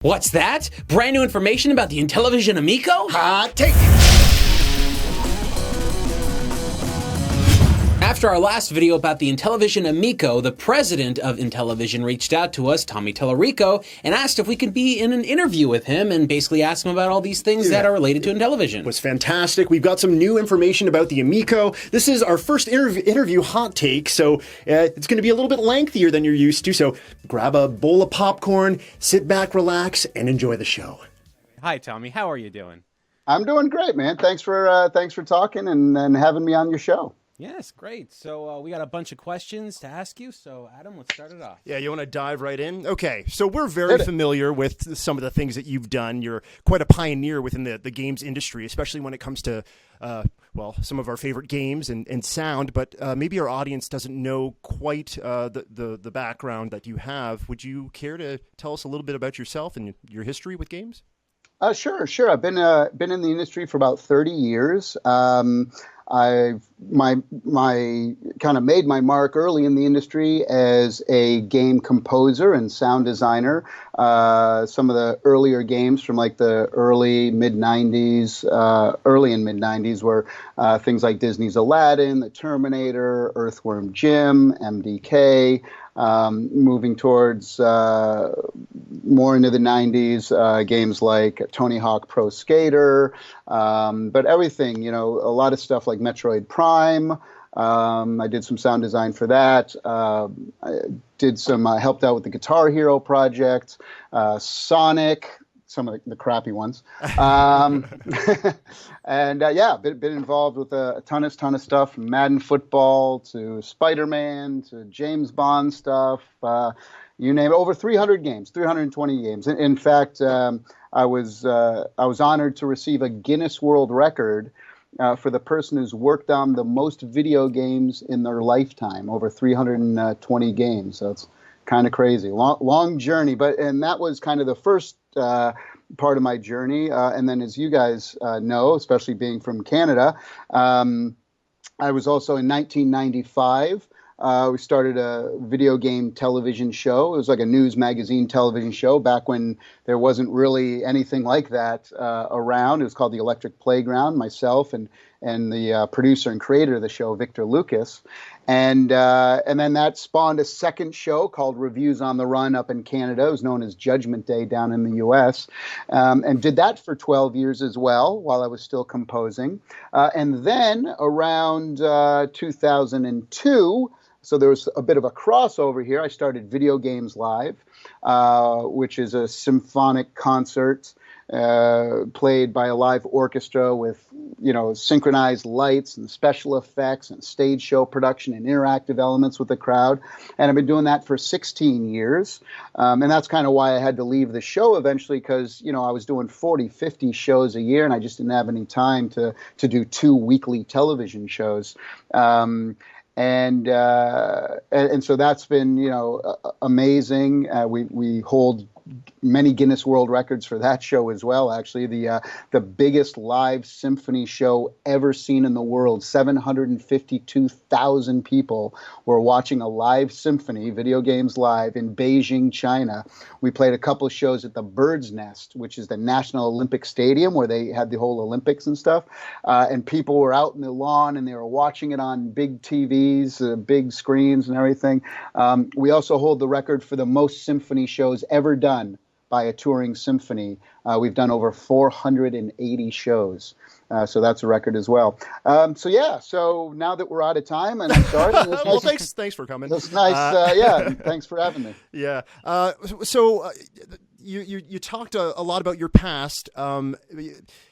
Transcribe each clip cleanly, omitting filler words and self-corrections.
What's that? Brand new information about the Intellivision Amico? Hot take. After our last video about the Intellivision Amico, the president of Intellivision reached out to us, Tommy Tallarico, and asked if we could be in an interview with him and basically ask him about all these things that are related to Intellivision. It was fantastic. We've got some new information about the Amico. This is our first interview hot take, so it's going to be a little bit lengthier than you're used to. So grab a bowl of popcorn, sit back, relax, and enjoy the show. Hi, Tommy. How are you doing? I'm doing great, man. Thanks for talking and having me on your show. Yes, great. So we got a bunch of questions to ask you. So, Adam, let's start it off. Yeah, you want to dive right in? Okay, so we're very familiar with some of the things that you've done. You're quite a pioneer within the games industry, especially when it comes to, some of our favorite games and sound. But maybe our audience doesn't know quite the background that you have. Would you care to tell us a little bit about yourself and your history with games? Sure. I've been in the industry for about 30 years. I've kind of made my mark early in the industry as a game composer and sound designer. Some of the earlier games from like the early and mid 90s were things like Disney's Aladdin, The Terminator, Earthworm Jim, MDK. Moving towards more into the 90s, games like Tony Hawk Pro Skater, but everything, a lot of stuff like Metroid Prime. I did some sound design for that. I did some, helped out with the Guitar Hero project, Sonic, some of the crappy ones. And been involved with a ton of stuff, from Madden football to Spider-Man to James Bond stuff. You name it, over 300 games, 320 games. In fact, I was honored to receive a Guinness World Record for the person who's worked on the most video games in their lifetime, over 320 games. So it's kind of crazy, long journey. And that was kind of the first part of my journey. And then, as you guys know, especially being from Canada, I was also in 1995. We started a video game television show. It was like a news magazine television show back when there wasn't really anything like that around. It was called The Electric Playground, myself and the producer and creator of the show, Victor Lucas. And then that spawned a second show called Reviews on the Run up in Canada. It was known as Judgment Day down in the U.S. And did that for 12 years as well while I was still composing. And then around 2002, so there was a bit of a crossover here. I started Video Games Live, which is a symphonic concert played by a live orchestra with, synchronized lights and special effects and stage show production and interactive elements with the crowd. And I've been doing that for 16 years. And that's kind of why I had to leave the show eventually, because, I was doing 40, 50 shows a year, and I just didn't have any time to do 2 weekly television shows. And so that's been, amazing. We hold many Guinness World Records for that show as well. Actually, the biggest live symphony show ever seen in the world. 752,000 people were watching a live symphony, Video Games Live, in Beijing, China. We played a couple of shows at the Bird's Nest, which is the National Olympic Stadium where they had the whole Olympics and stuff. And people were out in the lawn and they were watching it on big TVs, big screens and everything. We also hold the record for the most symphony shows ever done by a touring symphony. We've done over 480 shows. So that's a record as well. So now that we're out of time, and I'm sorry. Well, thanks for coming. It's nice. Thanks for having me. Yeah. You talked a lot about your past.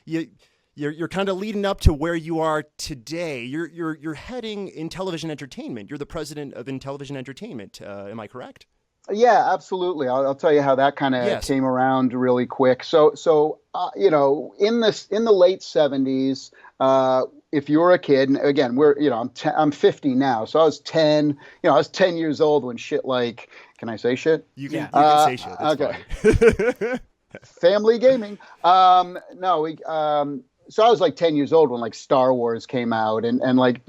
You're kind of leading up to where you are today. You're heading Intellivision Entertainment. You're the president of Intellivision Entertainment. Am I correct? Yeah, absolutely. I'll tell you how that kind of came around really quick. So in the late 70s, if you were a kid, and again, I'm 50 now, so I was 10. I was 10 years old when shit like, can I say shit? You can say shit. That's okay. Family gaming. so I was like 10 years old when like Star Wars came out, and like,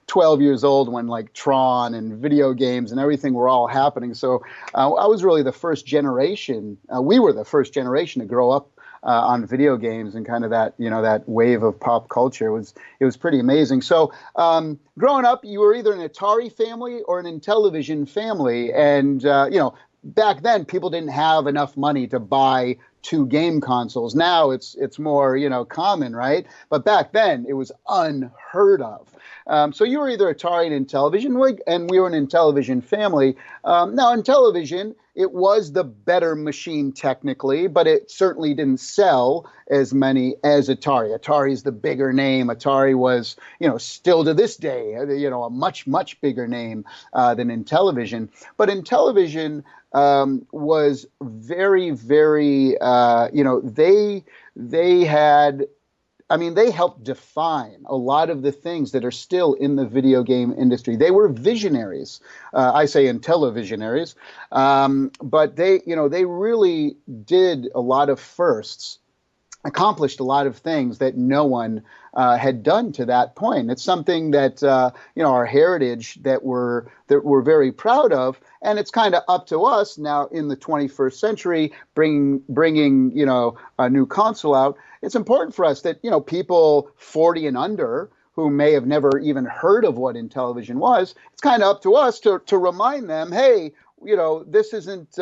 12 years old when like Tron and video games and everything were all happening. So I was really the first generation. We were the first generation to grow up on video games, and kind of that, that wave of pop culture. It was pretty amazing. So growing up, you were either an Atari family or an Intellivision family. And, back then people didn't have enough money to buy 2 game consoles. Now it's more, common, right? But back then it was unheard of. So you were either Atari and Intellivision, and we were an Intellivision family. Now, Intellivision, it was the better machine technically, but it certainly didn't sell as many as Atari. Atari's the bigger name. Atari was, still to this day, a much, much bigger name than Intellivision. But Intellivision was very, very, they had, they helped define a lot of the things that are still in the video game industry. They were visionaries. I say Intellivisionaries, but they really did a lot of firsts, accomplished a lot of things that no one had done to that point. It's something that our heritage that we're very proud of, and it's kind of up to us now in the 21st century, bringing a new console out. It's important for us that people 40 and under who may have never even heard of what Intellivision was. It's kind of up to us to remind them, hey, this isn't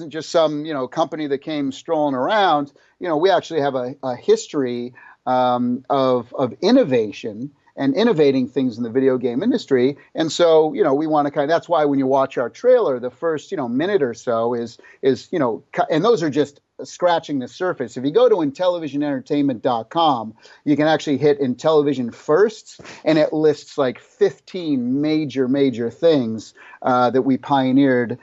just some company that came strolling around. We actually have a history of innovation and innovating things in the video game industry. And so, we want to that's why when you watch our trailer, the first, minute or so is, and those are just scratching the surface. If you go to IntellivisionEntertainment.com, you can actually hit Intellivision firsts, and it lists like 15 major things that we pioneered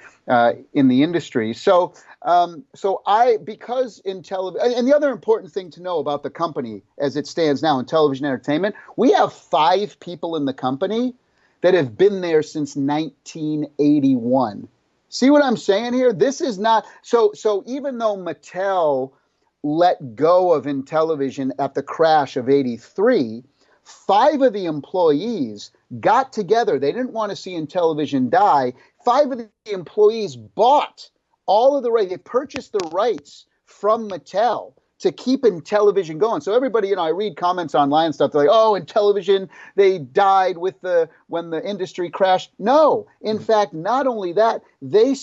in the industry. So because Intellivision, and the other important thing to know about the company as it stands now, Intellivision Entertainment, we have 5 people in the company that have been there since 1981. See what I'm saying here? This is not so even though Mattel let go of Intellivision at the crash of '83, 5 of the employees got together. They didn't want to see Intellivision die. 5 of the employees bought all of the rights. They purchased the rights from Mattel to keep Intellivision going. So everybody, I read comments online and stuff. They're like, "Oh, Intellivision, they died when the industry crashed." No, in fact, not only that, they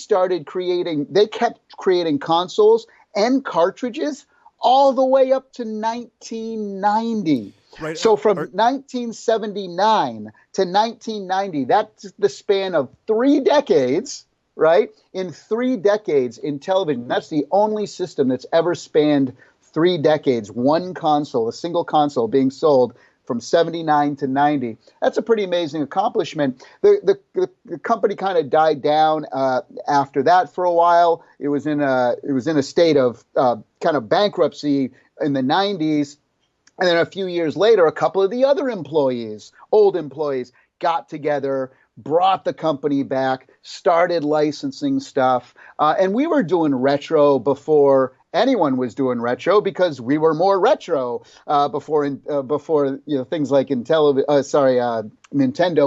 kept creating consoles and cartridges all the way up to 1990. Right. So from 1979 to 1990, that's the span of 3 decades. Right? In 3 decades, Intellivision, that's the only system that's ever spanned 3 decades, one console, a single console being sold from 79 to 90. That's a pretty amazing accomplishment. The company kind of died down after that for a while. It was in a state of kind of bankruptcy in the 90s. And then a few years later, a couple of the other old employees, got together, brought the company back, started licensing stuff. And we were doing retro before anyone was doing retro, because we were more retro before things like Nintendo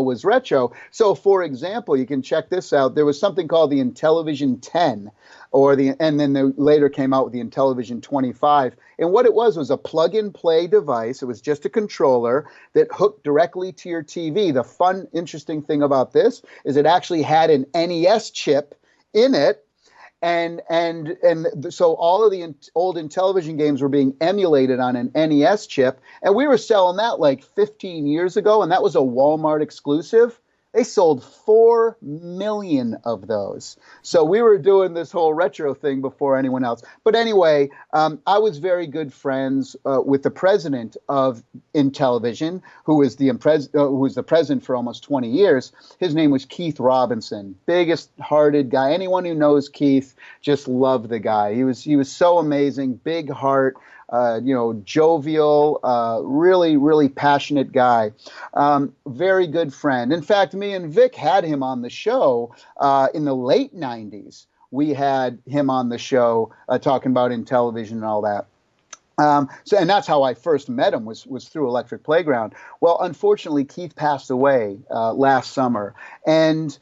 was retro. So, for example, you can check this out. There was something called the Intellivision 10, and then they later came out with the Intellivision 25. And what it was a plug-and-play device. It was just a controller that hooked directly to your TV. The fun, interesting thing about this is it actually had an NES chip in it. And so all of the old Intellivision games were being emulated on an NES chip, and we were selling that like 15 years ago, and that was a Walmart exclusive. They sold 4 million of those. So we were doing this whole retro thing before anyone else. But anyway, I was very good friends with the president of Intellivision, who was the president for almost 20 years. His name was Keith Robinson, biggest-hearted guy. Anyone who knows Keith just loved the guy. He was so amazing, big heart. Jovial, really, really passionate guy. Very good friend. In fact, me and Vic had him on the show in the late 90s. We had him on the show talking about Intellivision and all that. And that's how I first met him was through Electric Playground. Well, unfortunately, Keith passed away last summer, and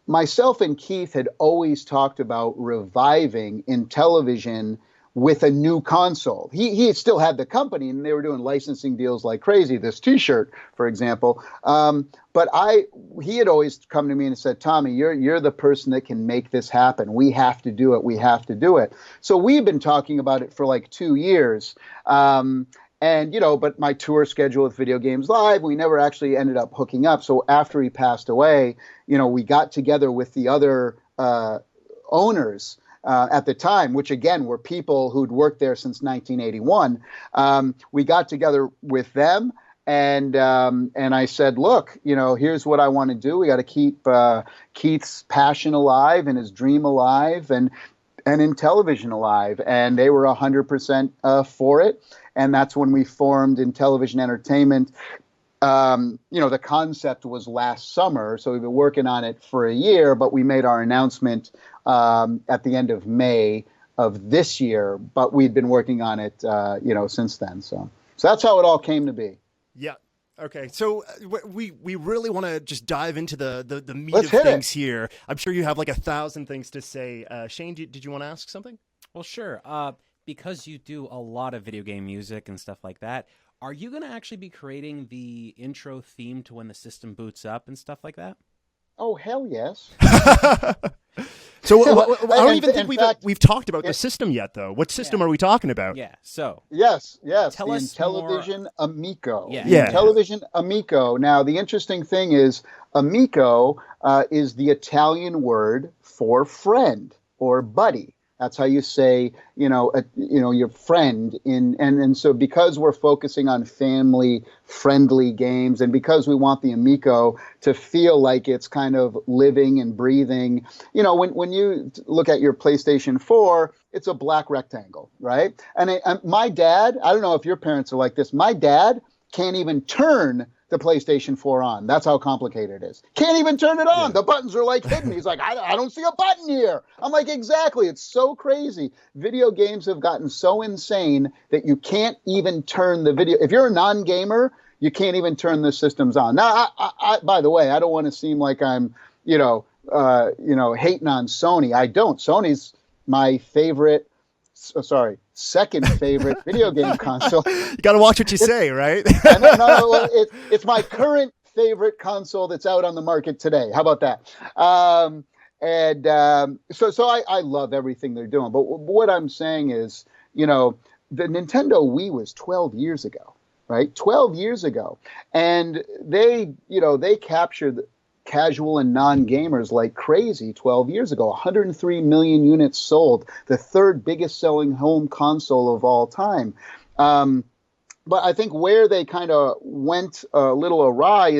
myself and Keith had always talked about reviving Intellivision with a new console. He had still had the company, and they were doing licensing deals like crazy. This T-shirt, for example. But he had always come to me and said, "Tommy, you're the person that can make this happen. We have to do it. We have to do it." So we've been talking about it for like 2 years. But my tour schedule with Video Games Live, we never actually ended up hooking up. So after he passed away, we got together with the other owners at the time, which again were people who'd worked there since 1981. We got together with them, and I said, "Look, here's what I want to do. We got to keep Keith's passion alive and his dream alive, and Intellivision alive." And they were 100% for it. And that's when we formed Intellivision Entertainment. The concept was last summer, so we've been working on it for a year, but we made our announcement at the end of May of this year, but we'd been working on it, since then. So that's how it all came to be. Yeah. Okay. So we really want to just dive into the meat of things here. I'm sure you have like 1,000 things to say. Shane, did you want to ask something? Well, sure. Because you do a lot of video game music and stuff like that, are you going to actually be creating the intro theme to when the system boots up and stuff like that? Oh, hell yes. So I don't even think we've talked about the system yet, though. What system are we talking about? Yeah. So yes, tell the us Intellivision Amico. Yeah. Intellivision Amico. Now, the interesting thing is, Amico is the Italian word for friend or buddy. That's how you say, your friend and so because we're focusing on family-friendly games, and because we want the Amico to feel like it's kind of living and breathing, when you look at your PlayStation 4, it's a black rectangle, right? And my dad, I don't know if your parents are like this. My dad can't even turn the PlayStation 4 on. That's how complicated it is. Can't even turn it on. Yeah. The buttons are like hidden. He's like, I don't see a button here. I'm like, exactly. It's so crazy. Video games have gotten so insane that you can't even turn the video. If you're a non-gamer, you can't even turn the systems on. Now, I by the way, I don't want to seem like I'm, hating on Sony. I don't. Sony's my second favorite video game console. You got to watch what you say, right? No, it's my current favorite console that's out on the market today. How about that? So I love everything they're doing. But what I'm saying is, the Nintendo Wii was 12 years ago, right? 12 years ago. And they captured casual and non-gamers like crazy 12 years ago. 103 million units sold, the third biggest selling home console of all time. But I think where they kind of went a little awry,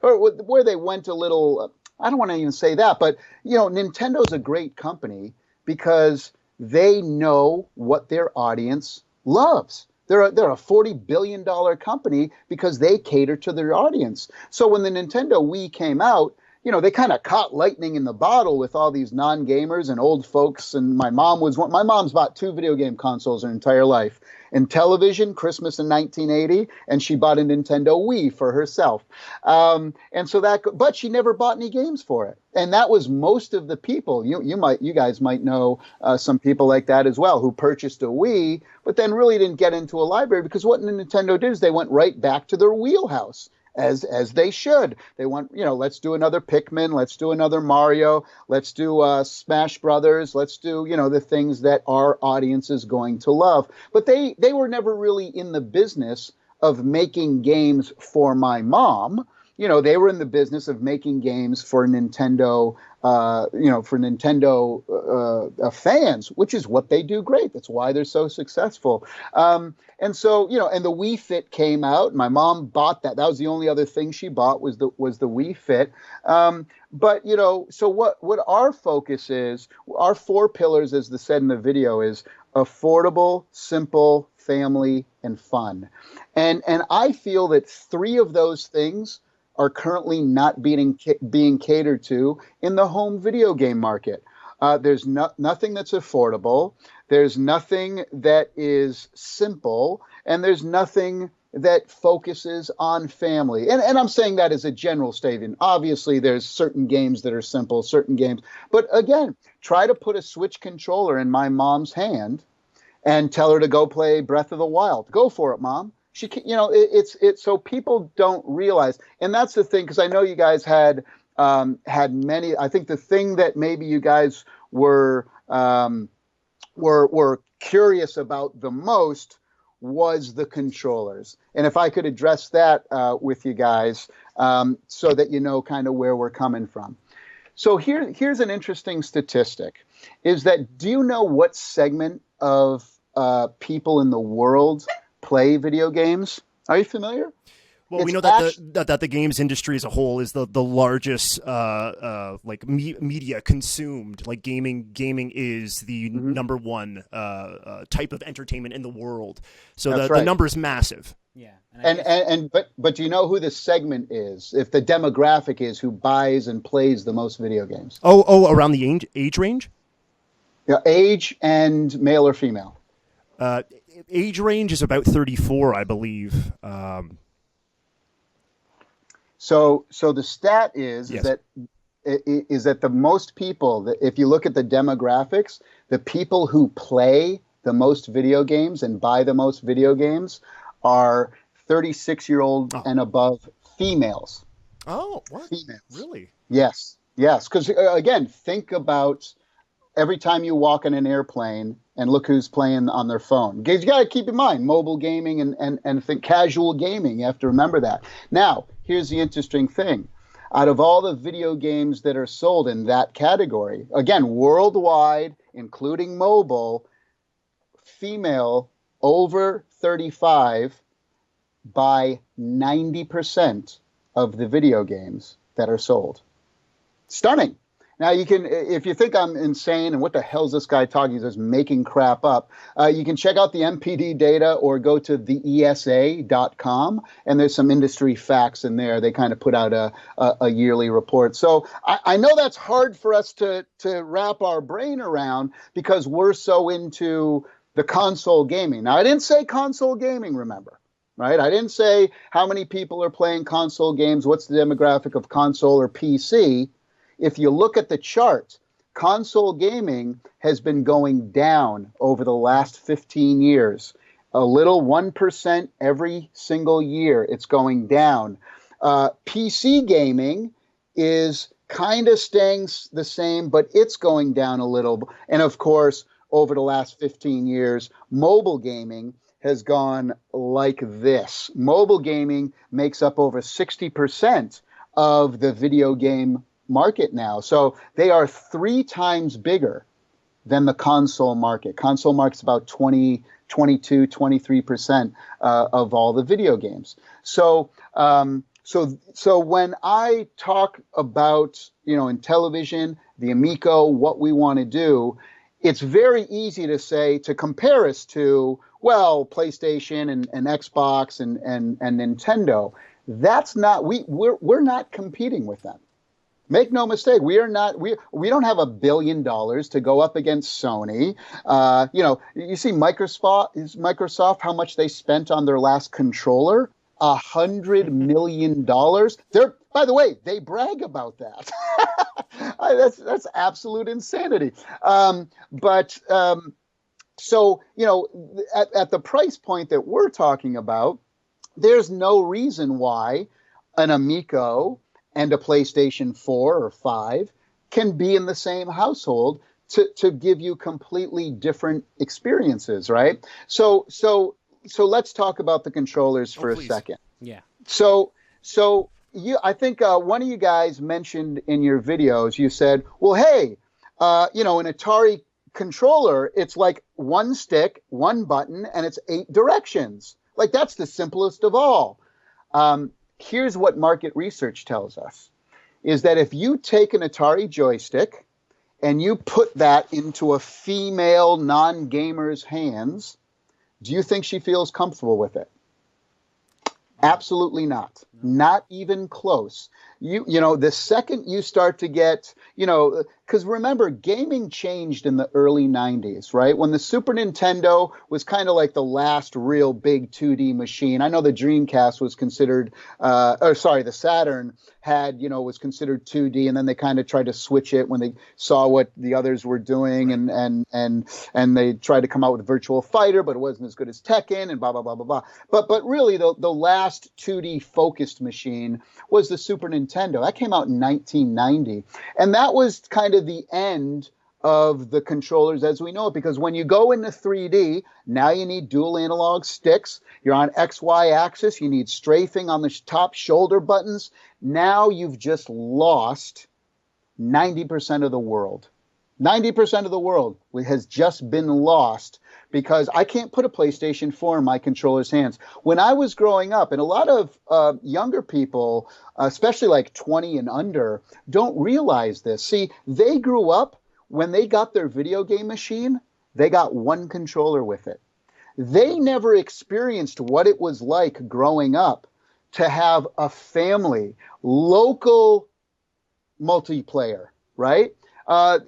or where they went a little, I don't want to even say that, but, Nintendo's a great company because they know what their audience loves. They're a $40 billion company because they cater to their audience. So when the Nintendo Wii came out, they kind of caught lightning in the bottle with all these non-gamers and old folks. And my mom's bought 2 video game consoles her entire life. Intellivision, Christmas in 1980, and she bought a Nintendo Wii for herself. But she never bought any games for it. And that was most of the people. You guys might know some people like that as well who purchased a Wii, but then really didn't get into a library, because what Nintendo did is they went right back to their wheelhouse. As they should. They want, let's do another Pikmin, let's do another Mario, let's do Smash Brothers, let's do, the things that our audience is going to love. But they were never really in the business of making games for my mom. They were in the business of making games for Nintendo, fans, which is what they do great. That's why they're so successful. And so, and the Wii Fit came out. My mom bought that. That was the only other thing she bought was the Wii Fit. But, so what our focus is, our 4 pillars, as said in the video, is affordable, simple, family, and fun. And I feel that 3 of those things are currently not being catered to in the home video game market. There's nothing that's affordable. There's nothing that is simple, and there's nothing that focuses on family. And I'm saying that as a general statement. Obviously, there's certain games that are simple, certain games. But again, try to put a Switch controller in my mom's hand and tell her to go play Breath of the Wild. Go for it, Mom. She can, it's so people don't realize. And that's the thing, because I know you guys had many. I think the thing that maybe you guys were curious about the most was the controllers. And if I could address that with you guys, so that you know kind of where we're coming from. So here's an interesting statistic, is that do you know what segment of people in the world play video games? Are you familiar? Well, we know that the games industry as a whole is the largest media consumed. Like gaming is the number one type of entertainment in the world. So the number is massive. Yeah, but do you know who the segment is? If the demographic is who buys and plays the most video games? Oh, around the age range? Yeah, age and male or female. Age range is about 34, I believe. So the stat is that the most people, that if you look at the demographics, the people who play the most video games and buy the most video games are 36-year-old and above females. Oh, what? Females. Really? Yes. Because again, think about every time you walk in an airplane and look who's playing on their phone. You got to keep in mind mobile gaming and think casual gaming. You have to remember that. Now, here's the interesting thing. Out of all the video games that are sold in that category, again, worldwide, including mobile, female over 35 buy 90% of the video games that are sold. Stunning. Now, you can, if you think I'm insane and what the hell's this guy talking, he's just making crap up, you can check out the MPD data or go to theesa.com, and there's some industry facts in there. They kind of put out a yearly report. So I know that's hard for us to wrap our brain around because we're so into the console gaming. Now, I didn't say console gaming, remember, right? I didn't say how many people are playing console games, what's the demographic of console or PC. If you look at the chart, console gaming has been going down over the last 15 years. A little 1% every single year, it's going down. PC gaming is kind of staying the same, but it's going down a little. And of course, over the last 15 years, mobile gaming has gone like this. Mobile gaming makes up over 60% of the video game market now. So they are 3 times bigger than the console market. Console market's about 22, 23% of all the video games. So when I talk about, Intellivision, the Amico, what we want to do, it's very easy to compare us to, well, PlayStation and Xbox and Nintendo. That's not, we're not competing with them. Make no mistake, we are not. We don't have $1 billion to go up against Sony. You see Microsoft, how much they spent on their last controller? $100 million. By the way, they brag about that. That's absolute insanity. So at the price point that we're talking about, there's no reason why an Amico and a PlayStation 4 or 5 can be in the same household to give you completely different experiences, right? So let's talk about the controllers for a second. Yeah. So I think one of you guys mentioned in your videos, you said, well, hey, an Atari controller, it's like one stick, one button, and it's 8 directions. Like, that's the simplest of all. Here's what market research tells us, is that if you take an Atari joystick and you put that into a female non-gamer's hands, do you think she feels comfortable with it? Absolutely not. Not even close. The second you start to get, because remember, gaming changed in the early 90s, right? When the Super Nintendo was kind of like the last real big 2D machine. I know the Dreamcast was considered, the Saturn was considered 2D, and then they kind of tried to switch it when they saw what the others were doing, and they tried to come out with Virtual Fighter, but it wasn't as good as Tekken, and blah blah blah blah blah. But really, the last 2D focused machine was the Super Nintendo. That came out in 1990, and that was kind of the end of the controllers as we know it, because when you go into 3D, now you need dual analog sticks. You're on XY axis. You need strafing on the top shoulder buttons. Now you've just lost 90% of the world. 90% of the world has just been lost because I can't put a PlayStation 4 in my controller's hands. When I was growing up, and a lot of younger people, especially like 20 and under, don't realize this. See, they grew up, when they got their video game machine, they got one controller with it. They never experienced what it was like growing up to have a family, local multiplayer, right?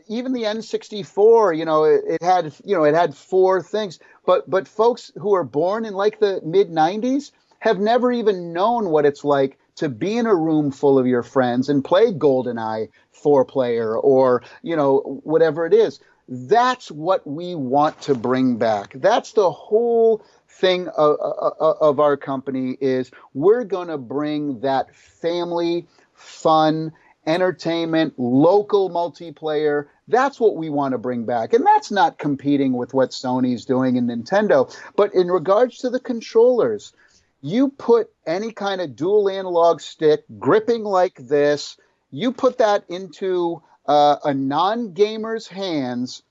Even the N64, it had four things, but folks who are born in like the mid 90s have never even known what it's like to be in a room full of your friends and play GoldenEye 4-player or, whatever it is. That's what we want to bring back. That's the whole thing of our company is we're going to bring that family, fun, entertainment, local multiplayer. That's what we want to bring back. And that's not competing with what Sony's doing and Nintendo. But in regards to the controllers, you put any kind of dual analog stick gripping like this, you put that into a non-gamer's hands,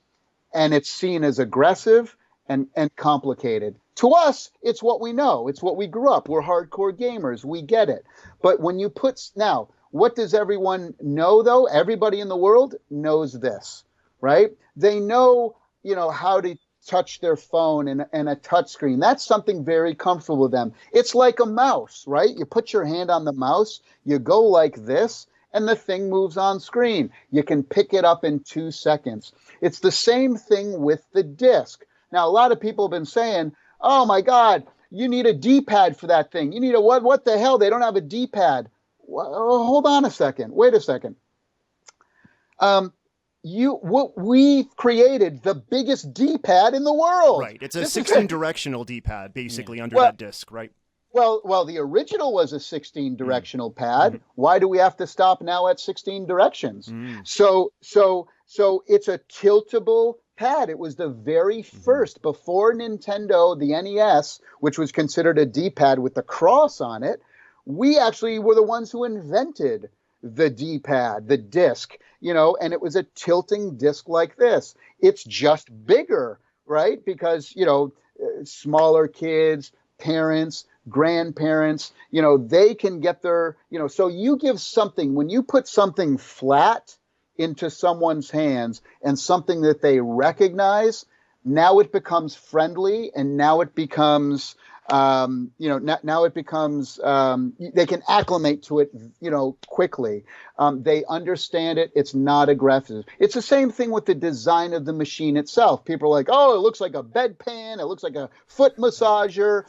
and it's seen as aggressive and complicated. To us, it's what we know. It's what we grew up. We're hardcore gamers. We get it. But when you now, what does everyone know, though? Everybody in the world knows this, right? They know, how to touch their phone and a touch screen. That's something very comfortable with them. It's like a mouse, right? You put your hand on the mouse, you go like this, and the thing moves on screen. You can pick it up in 2 seconds. It's the same thing with the disc. Now, a lot of people have been saying, oh my God, you need a D-pad for that thing. You need a what the hell? They don't have a D-pad. Well, hold on a second. Wait a second. We've created the biggest D-pad in the world. Right. It's a 16 directional D-pad basically under that disc, right? Well, the original was a 16 directional pad. Mm-hmm. Why do we have to stop now at 16 directions? Mm. So it's a tiltable pad. It was the very first, before Nintendo, the NES, which was considered a D-pad with the cross on it. We actually were the ones who invented the D-pad, the disc, and it was a tilting disc like this. It's just bigger, right? Because, smaller kids, parents, grandparents, they can get their, so you give something, when you put something flat into someone's hands and something that they recognize, now it becomes friendly, and now it becomes, now it becomes, they can acclimate to it, quickly. They understand it. It's not aggressive. It's the same thing with the design of the machine itself. People are like, oh, it looks like a bedpan. It looks like a foot massager.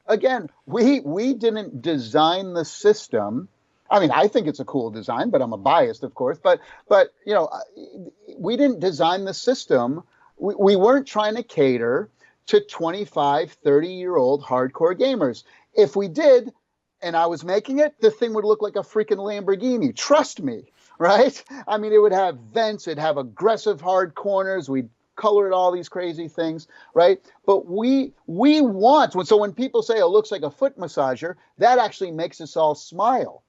Again, we didn't design the system. I mean, I think it's a cool design, but I'm a biased, of course. But we didn't design the system. We weren't trying to cater to 25, 30-year-old hardcore gamers. If we did, and I was making it, the thing would look like a freaking Lamborghini. Trust me, right? I mean, it would have vents. It'd have aggressive hard corners. We'd color it all these crazy things, right? But we want, so when people say, oh, it looks like a foot massager, that actually makes us all smile.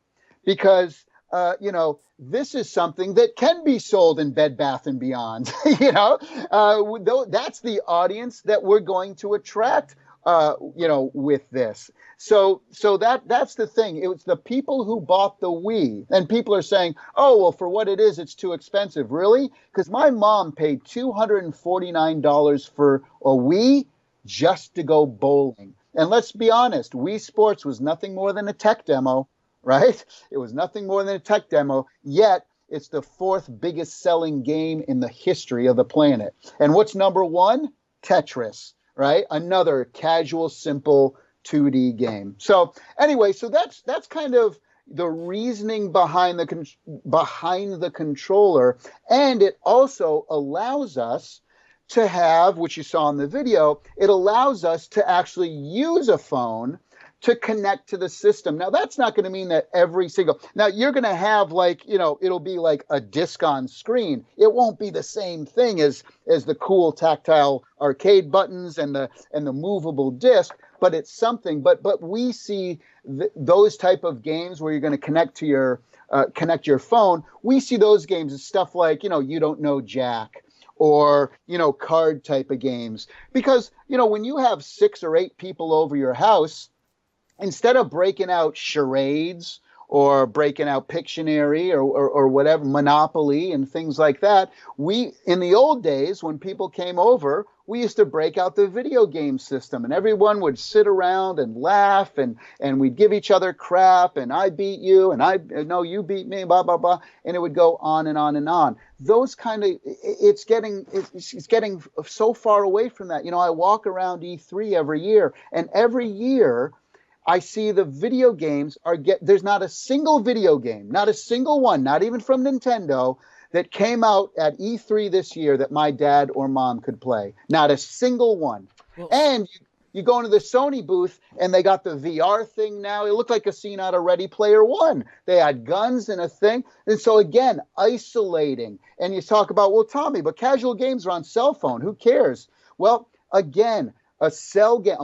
Because, this is something that can be sold in Bed Bath & Beyond. That's the audience that we're going to attract, with this. So that's the thing. It was the people who bought the Wii, and people are saying, oh, well, for what it is, it's too expensive. Really? Because my mom paid $249 for a Wii just to go bowling. And let's be honest, Wii Sports was nothing more than a tech demo. right? It was nothing more than a tech demo, yet it's the fourth biggest selling game in the history of the planet. And what's number one? Tetris, right? Another casual, simple 2D game. So anyway, so that's kind of the reasoning behind the controller, and it also allows us to have, which you saw in the video, it allows us to actually use a phone to connect to the system. Now, that's not going to mean that every single, now you're going to have like, it'll be like a disc on screen. It won't be the same thing as the cool tactile arcade buttons and the movable disc, but it's something. But we see those type of games where you're going to connect your phone. We see those games as stuff like, You Don't Know Jack, or, card type of games. Because, when you have 6 or 8 people over your house, instead of breaking out charades or breaking out Pictionary or whatever, Monopoly and things like that, in the old days when people came over, we used to break out the video game system, and everyone would sit around and laugh, and we'd give each other crap, and I beat you, and no, you beat me, blah, blah, blah, and it would go on and on and on. Those kind of, it's getting so far away from that. I walk around E3 every year, and every year I see the video games there's not a single video game, not a single one, not even from Nintendo, that came out at E3 this year that my dad or mom could play. Not a single one. Well, and you go into the Sony booth, and they got the VR thing now. It looked like a scene out of Ready Player One. They had guns and a thing. And so, again, isolating. And you talk about, well, Tommy, but casual games are on cell phone. Who cares? Well, again, a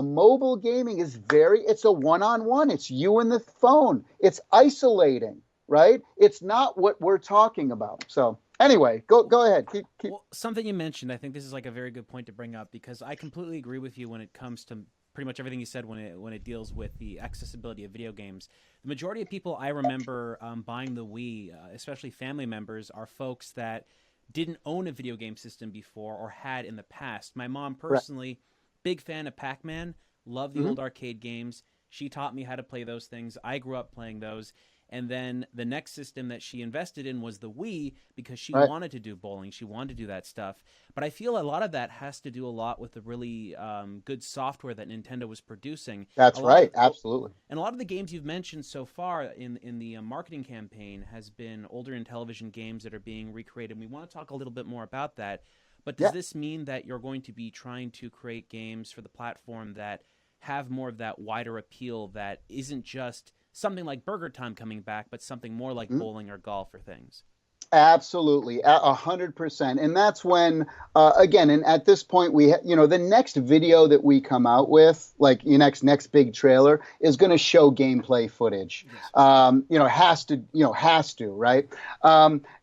mobile gaming it's a one-on-one. It's you and the phone. It's isolating, right? It's not what we're talking about. So anyway, go ahead. Keep. Well, something you mentioned, I think this is like a very good point to bring up, because I completely agree with you when it comes to pretty much everything you said when it deals with the accessibility of video games. The majority of people I remember buying the Wii, especially family members, are folks that didn't own a video game system before or had in the past. My mom personally, big fan of Pac-Man, loved the old arcade games. She taught me how to play those things. I grew up playing those. And then the next system that she invested in was the Wii, because she wanted to do bowling. She wanted to do that stuff. But I feel a lot of that has to do a lot with the really good software that Nintendo was producing. That's right. Absolutely. And a lot of the games you've mentioned so far in the marketing campaign has been older Intellivision games that are being recreated. We want to talk a little bit more about that. But does this mean that you're going to be trying to create games for the platform that have more of that wider appeal, that isn't just something like Burger Time coming back, but something more like bowling or golf or things? Absolutely, 100%. And that's when, again, and at this point, the next video that we come out with, like your next big trailer, is going to show gameplay footage. Yes. Has to, right?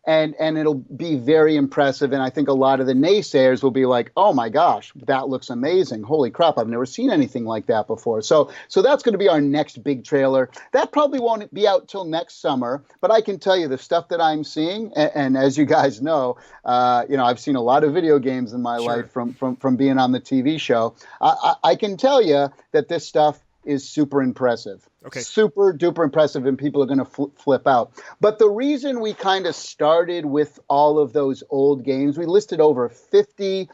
And it'll be very impressive. And I think a lot of the naysayers will be like, oh my gosh, that looks amazing. Holy crap, I've never seen anything like that before. So that's going to be our next big trailer. That probably won't be out till next summer, but I can tell you the stuff that I'm seeing, and as you guys know, I've seen a lot of video games in my life from being on the TV show. I can tell you that this stuff is super impressive. Okay. Super duper impressive, and people are going to flip out. But the reason we kind of started with all of those old games, we listed over 50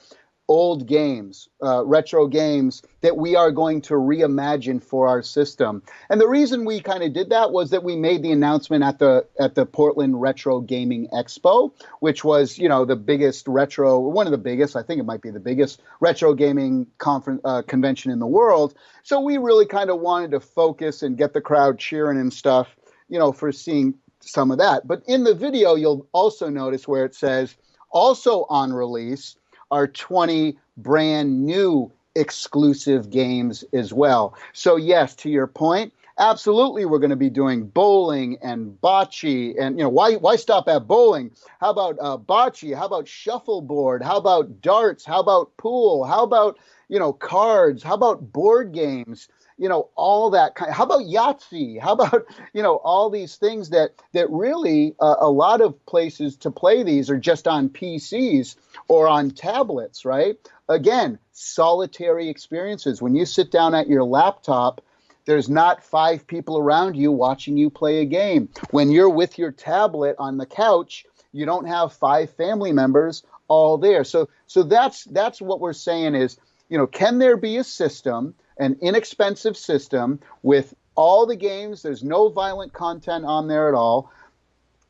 old games, retro games that we are going to reimagine for our system. And the reason we kind of did that was that we made the announcement at the Portland Retro Gaming Expo, which was, the biggest one of the biggest, I think it might be the biggest retro gaming convention in the world. So we really kind of wanted to focus and get the crowd cheering and stuff, for seeing some of that. But in the video, you'll also notice where it says, also on release are 20 brand new exclusive games as well. So yes, to your point, absolutely we're going to be doing bowling and bocce. And, why stop at bowling? How about bocce? How about shuffleboard? How about darts? How about pool? How about, cards? How about board games? All that kind. How about Yahtzee? How about, all these things that really a lot of places to play these are just on PCs or on tablets, right? Again, solitary experiences. When you sit down at your laptop There's not 5 people around you watching you play a game. When you're with your tablet on the couch, you don't have 5 family members all there. So that's what we're saying is, can there be a system, an inexpensive system with all the games? There's no violent content on there at all.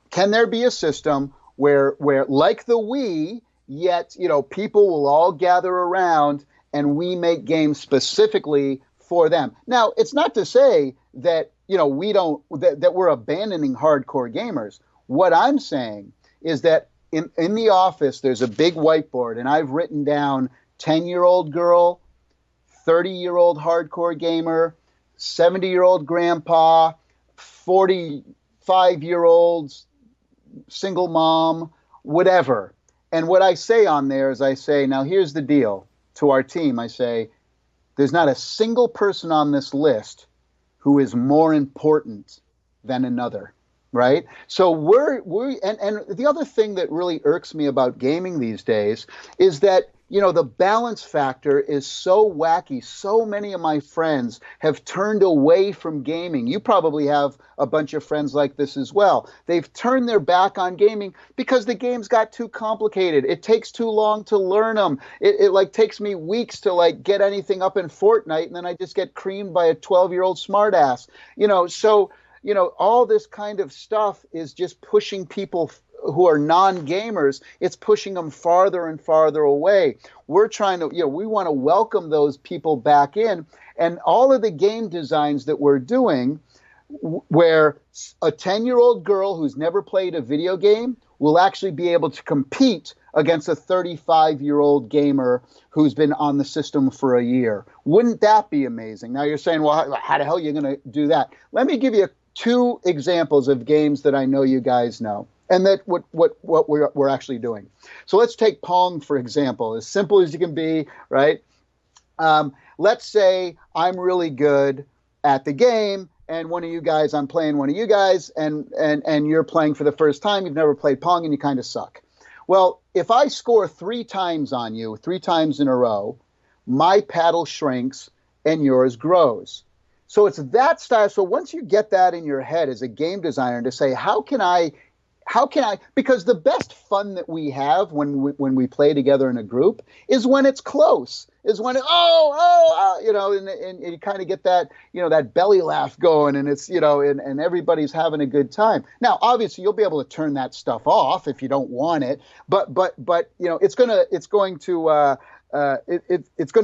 Can there be a system where like the Wii, yet, people will all gather around and we make games specifically for them? Now, it's not to say that, that we're abandoning hardcore gamers. What I'm saying is that in the office, there's a big whiteboard, and I've written down 10-year-old girl, 30-year-old hardcore gamer, 70-year-old grandpa, 45-year-old single mom, whatever. And what I say on there is I say, now here's the deal to our team. I say, there's not a single person on this list who is more important than another, right? So and the other thing that really irks me about gaming these days is that, the balance factor is so wacky. So many of my friends have turned away from gaming. You probably have a bunch of friends like this as well. They've turned their back on gaming because the games got too complicated. It takes too long to learn them. It takes me weeks to get anything up in Fortnite, and then I just get creamed by a 12-year-old smartass. So all this kind of stuff is just pushing people who are non-gamers. It's pushing them farther and farther away. We're trying to, we want to welcome those people back in. And all of the game designs that we're doing, where a 10-year-old girl who's never played a video game will actually be able to compete against a 35-year-old gamer who's been on the system for a year. Wouldn't that be amazing? Now you're saying, well, how the hell are you going to do that? Let me give you 2 examples of games that I know you guys know, and that what we're actually doing. So let's take Pong, for example, as simple as you can be, right? Let's say I'm really good at the game, and I'm playing one of you guys, and you're playing for the first time. You've never played Pong, and you kind of suck. Well, if I score 3 times on you, 3 times in a row, my paddle shrinks and yours grows. So it's that style. So once you get that in your head as a game designer to say, how can I, because the best fun that we have when we play together in a group is when it's close, is when and you kind of get that, that belly laugh going, and it's, and everybody's having a good time. Now, obviously you'll be able to turn that stuff off if you don't want it, but it's going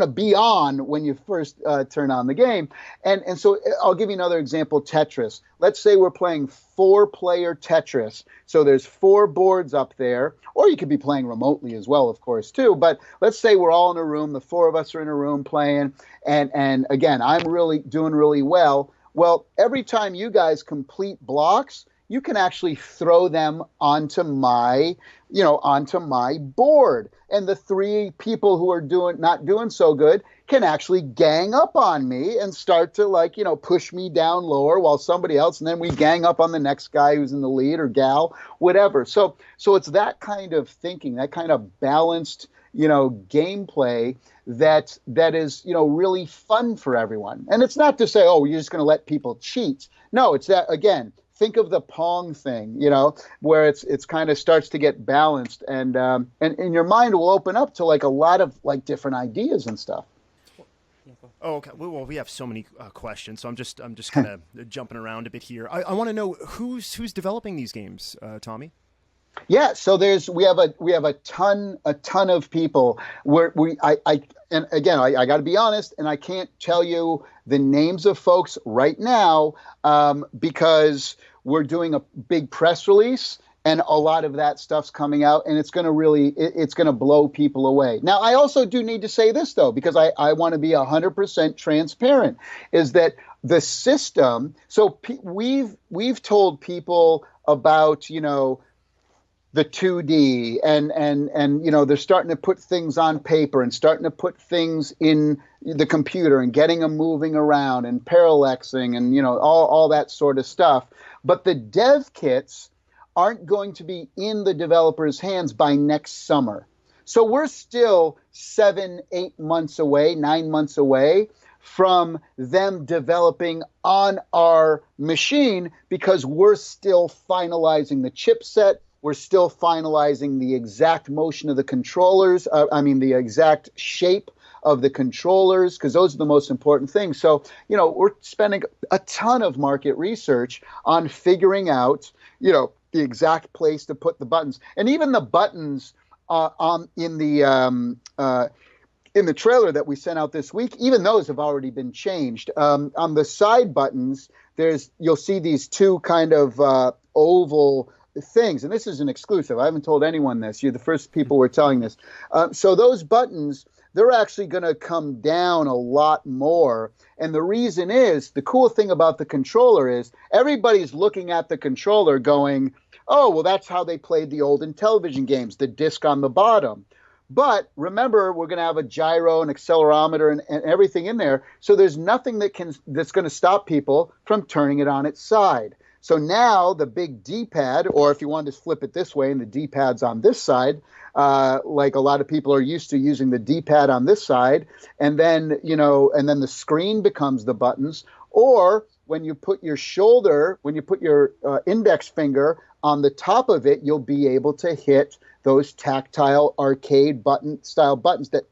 to be on when you first turn on the game. And so I'll give you another example, Tetris. Let's say we're playing 4-player Tetris. So there's 4 boards up there, or you could be playing remotely as well, of course, too. But let's say we're all in a room, the 4 of us are in a room playing, and again, I'm really doing really well. Well, every time you guys complete blocks, you can actually throw them onto my board. And the 3 people who are not doing so good can actually gang up on me and start to push me down lower while somebody else, and then we gang up on the next guy who's in the lead, or gal, whatever. So it's that kind of thinking, that kind of balanced, gameplay that is, really fun for everyone. And it's not to say, oh, you're just going to let people cheat. No, it's that, again, think of the Pong thing, where it's kind of starts to get balanced, and your mind will open up to a lot of different ideas and stuff. Oh, okay. Well, we have so many questions, so I'm just kind of jumping around a bit here. I want to know who's developing these games, Tommy. Yeah, so we have a ton of people. And again, I got to be honest, and I can't tell you the names of folks right now because we're doing a big press release, and a lot of that stuff's coming out, and it's going to blow people away. Now, I also do need to say this, though, because I want to be 100% transparent, is that the system, so we've told people about, the 2D and they're starting to put things on paper and starting to put things in the computer and getting them moving around and parallaxing and, all that sort of stuff. But the dev kits aren't going to be in the developers' hands by next summer. So we're still 7, 8 months away, 9 months away from them developing on our machine, because we're still finalizing the chipset. We're still finalizing the exact motion of the controllers. The exact shape of the controllers, because those are the most important things. So, we're spending a ton of market research on figuring out, the exact place to put the buttons. And even the buttons in the trailer that we sent out this week, even those have already been changed. On the side buttons, you'll see these two kind of oval things, and this is an exclusive. I haven't told anyone this. You're the first people we're telling this. So those buttons, they're actually going to come down a lot more. And the reason is, the cool thing about the controller is everybody's looking at the controller going, oh, well, that's how they played the old Intellivision games, the disc on the bottom. But remember, we're going to have a gyro, an accelerometer, and everything in there. So there's nothing that's going to stop people from turning it on its side. So now the big D-pad, or if you want to flip it this way and the D-pad's on this side, like a lot of people are used to using the D-pad on this side, and then the screen becomes the buttons. Or when you put your index finger on the top of it, you'll be able to hit those tactile arcade style buttons that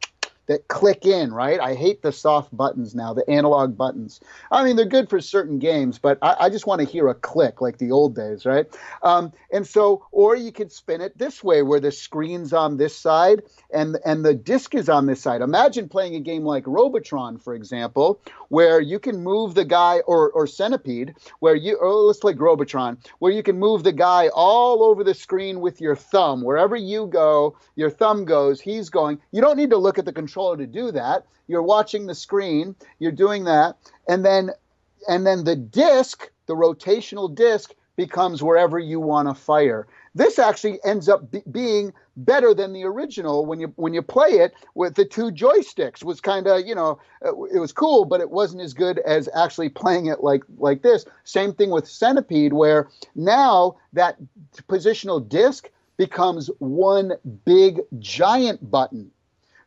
click in, right? I hate the soft buttons now, the analog buttons. I mean, they're good for certain games, but I just want to hear a click like the old days, right? Or you could spin it this way, where the screen's on this side and the disc is on this side. Imagine playing a game like Robotron, for example, where you can move the guy, or Centipede, or let's play Robotron, where you can move the guy all over the screen with your thumb. Wherever you go, your thumb goes, he's going. You don't need to look at the controller to do that. You're watching the screen, you're doing that, and then the disc, the rotational disc, becomes wherever you want to fire. This actually ends up being better than the original when you play it with the two joysticks. Was kind of, it was cool, but it wasn't as good as actually playing it like this. Same thing with Centipede, where now that positional disc becomes one big giant button.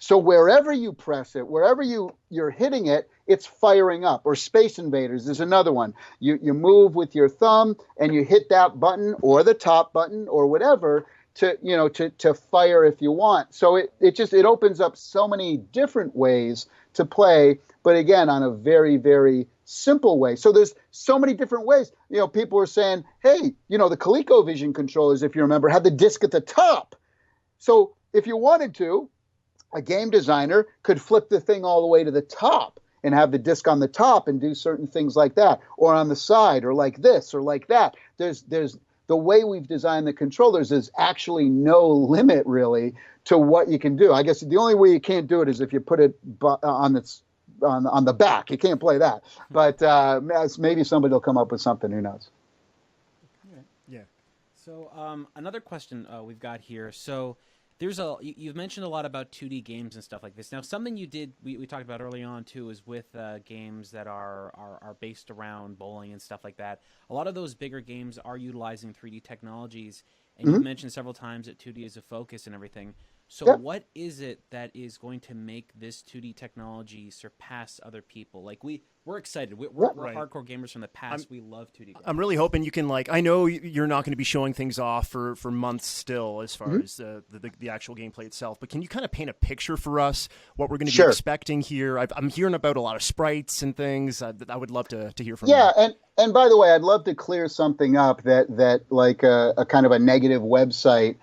So wherever you press it, wherever you're hitting it, it's firing up. Or Space Invaders is another one. You move with your thumb and you hit that button or the top button or whatever to fire if you want. So it opens up so many different ways to play, but again, on a very, very simple way. So there's so many different ways. People were saying, hey, the ColecoVision controllers, if you remember, had the disc at the top. So if you wanted to, a game designer could flip the thing all the way to the top and have the disc on the top and do certain things like that, or on the side, or like this, or like that. There's the way we've designed the controllers is actually no limit really to what you can do. I guess the only way you can't do it is if you put it on the back. You can't play that. But maybe somebody will come up with something. Who knows? Yeah. So another question we've got here. So you've mentioned a lot about 2D games and stuff like this. Now, something you did, we talked about early on too, is with games that are based around bowling and stuff like that. A lot of those bigger games are utilizing 3D technologies, and you've mentioned several times that 2D is a focus and everything. So what is it that is going to make this 2D technology surpass other people? Like we're excited. We're hardcore gamers from the past. We love 2D games. I'm really hoping you can, I know you're not going to be showing things off for months still as far as the actual gameplay itself, but can you kind of paint a picture for us what we're going to be expecting here? I'm hearing about a lot of sprites and things. I would love to hear from you. Yeah, and by the way, I'd love to clear something up that like a kind of a negative website.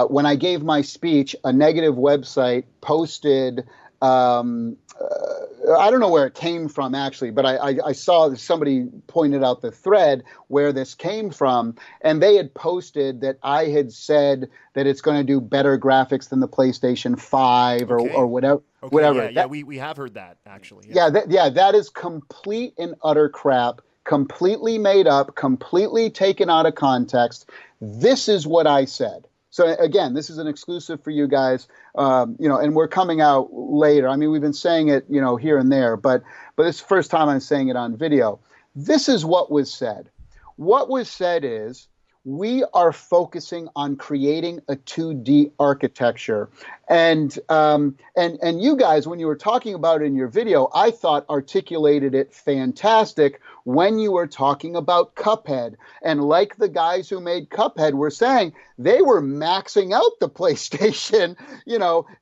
When I gave my speech, a negative website posted, I don't know where it came from actually, but I saw somebody pointed out the thread where this came from, and they had posted that I had said that it's going to do better graphics than the PlayStation 5 or whatever. Okay, whatever. Yeah, we have heard that actually. That is complete and utter crap. Completely made up, completely taken out of context. This is what I said. So again, this is an exclusive for you guys, and we're coming out later. I mean, we've been saying it, here and there, but it's the first time I'm saying it on video. This is what was said. What was said is, we are focusing on creating a 2D architecture. And you guys, when you were talking about it in your video, I thought articulated it fantastic when you were talking about Cuphead. And like the guys who made Cuphead were saying, they were maxing out the PlayStation,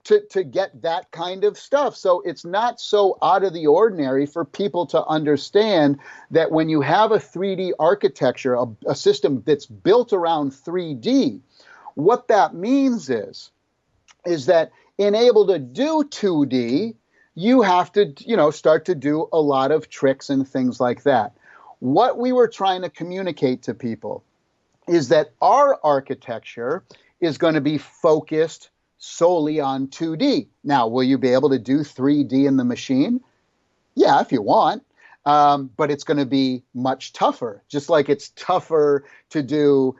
to get that kind of stuff. So it's not so out of the ordinary for people to understand that when you have a 3D architecture, a system that's built around 3D, what that means is that in able to do 2D, you have to, start to do a lot of tricks and things like that. What we were trying to communicate to people is that our architecture is going to be focused solely on 2D. Now, will you be able to do 3D in the machine? Yeah, if you want. But it's going to be much tougher. Just like it's tougher to do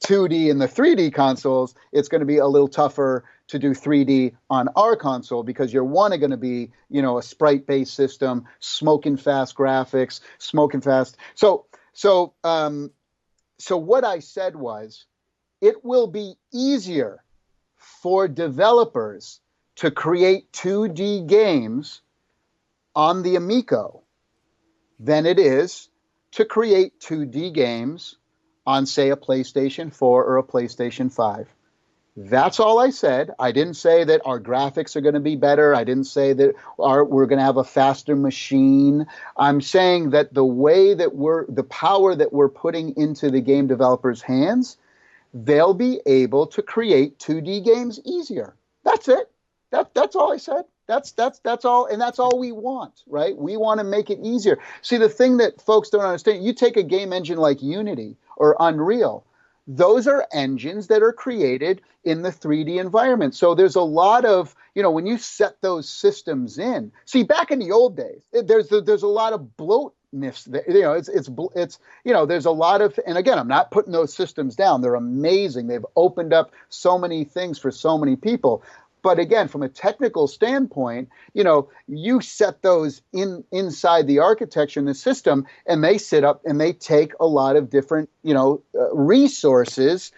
2D in the 3D consoles, it's going to be a little tougher to do 3D on our console because you're going to be, a sprite-based system, smoking fast graphics, smoking fast. So what I said was, it will be easier for developers to create 2D games on the Amico than it is to create 2D games on, say, a PlayStation 4 or a PlayStation 5. That's all I said. I didn't say that our graphics are going to be better. I didn't say that we're going to have a faster machine. I'm saying that the way that the power that we're putting into the game developers' hands, they'll be able to create 2D games easier. That's it. That's all I said. That's all, and that's all we want, right? We want to make it easier. See, the thing that folks don't understand, you take a game engine like Unity or Unreal, those are engines that are created in the 3D environment. So there's a lot of, when you set those systems in, see, back in the old days, there's a lot of bloatness there. There's a lot of, and again, I'm not putting those systems down. They're amazing. They've opened up so many things for so many people. But again, from a technical standpoint, you set those inside the architecture in the system, and they sit up and they take a lot of different, resources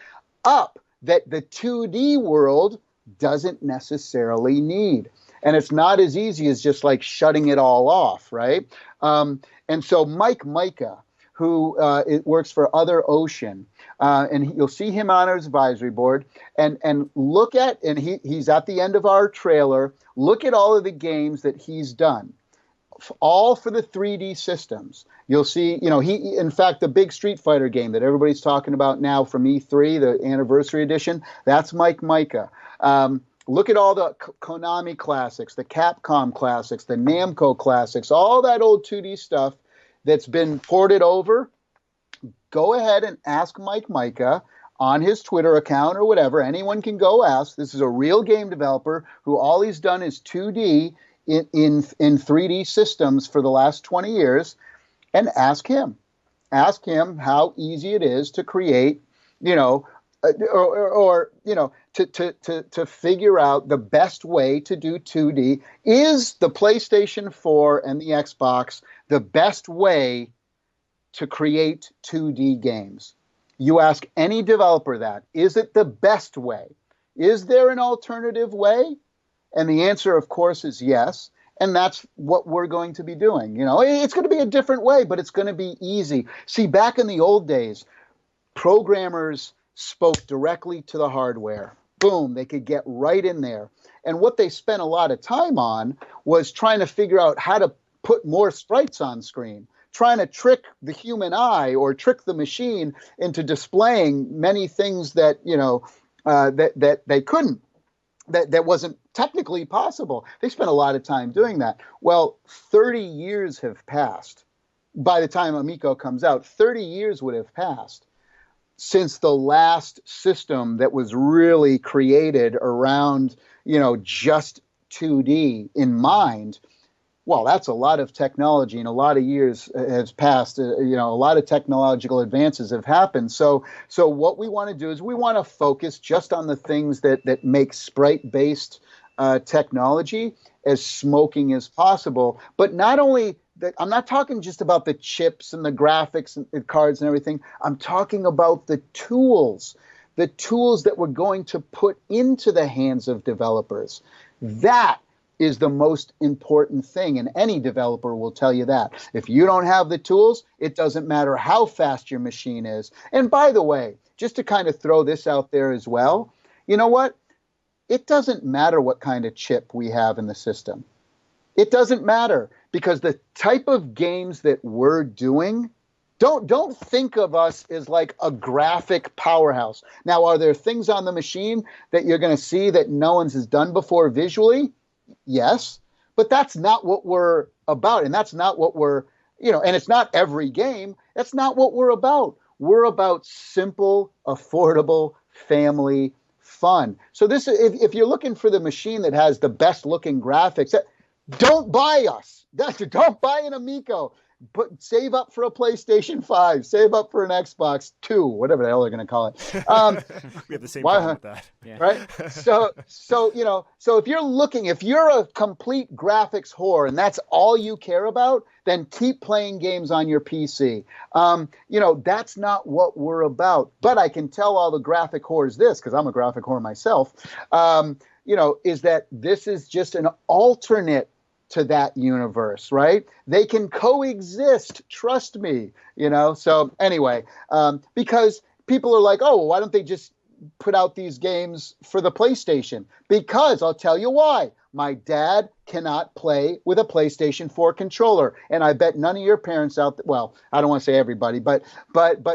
up that the 2D world doesn't necessarily need. And it's not as easy as just like shutting it all off, right? And so Mike Micah, who works for Other Ocean, and you'll see him on our advisory board, and look at, and he's at the end of our trailer, look at all of the games that he's done, all for the 3D systems. You'll see, in fact, the big Street Fighter game that everybody's talking about now from E3, the anniversary edition, that's Mike Micah. Look at all the Konami classics, the Capcom classics, the Namco classics, all that old 2D stuff that's been ported over. Go ahead and ask Mike Micah on his Twitter account or whatever. Anyone can go ask. This is a real game developer who all he's done is 2D in 3D systems for the last 20 years. And ask him. Ask him how easy it is to create, to figure out the best way to do 2D. Is the PlayStation 4 and the Xbox the best way to create 2D games? You ask any developer that. Is it the best way? Is there an alternative way? And the answer, of course, is yes. And that's what we're going to be doing. It's going to be a different way, but it's going to be easy. See, back in the old days, programmers spoke directly to the hardware. Boom, they could get right in there. And what they spent a lot of time on was trying to figure out how to put more sprites on screen, trying to trick the human eye or trick the machine into displaying many things that, that they couldn't, that wasn't technically possible. They spent a lot of time doing that. Well, 30 years have passed. By the time Amico comes out, 30 years would have passed since the last system that was really created around, just 2D in mind. Well, that's a lot of technology, and a lot of years has passed. A lot of technological advances have happened. So what we want to do is we want to focus just on the things that make sprite-based technology as smoking as possible. But not only I'm not talking just about the chips and the graphics and the cards and everything. I'm talking about the tools that we're going to put into the hands of developers. That is the most important thing, and any developer will tell you that. If you don't have the tools, it doesn't matter how fast your machine is. And by the way, just to kind of throw this out there as well, you know what? It doesn't matter what kind of chip we have in the system. It doesn't matter, because the type of games that we're doing, don't think of us as like a graphic powerhouse. Now, are there things on the machine that you're going to see that no one's has done before visually? Yes, but that's not what we're about, and that's not what we're, and it's not every game. That's not what we're about. We're about simple, affordable, family fun. So this, if you're looking for the machine that has the best looking graphics, don't buy us. Don't buy an Amico. Save up for a PlayStation 5. Save up for an Xbox 2, whatever the hell they're going to call it. We have the same problem with that. Yeah. Right? So if you're a complete graphics whore and that's all you care about, then keep playing games on your PC. That's not what we're about. But I can tell all the graphic whores this, because I'm a graphic whore myself, is that this is just an alternate to that universe, right? They can coexist, trust me, So anyway, because people are like, oh, well, why don't they just put out these games for the PlayStation? Because I'll tell you why. My dad cannot play with a PlayStation 4 controller, and I bet none of your parents out there, well, I don't want to say everybody, but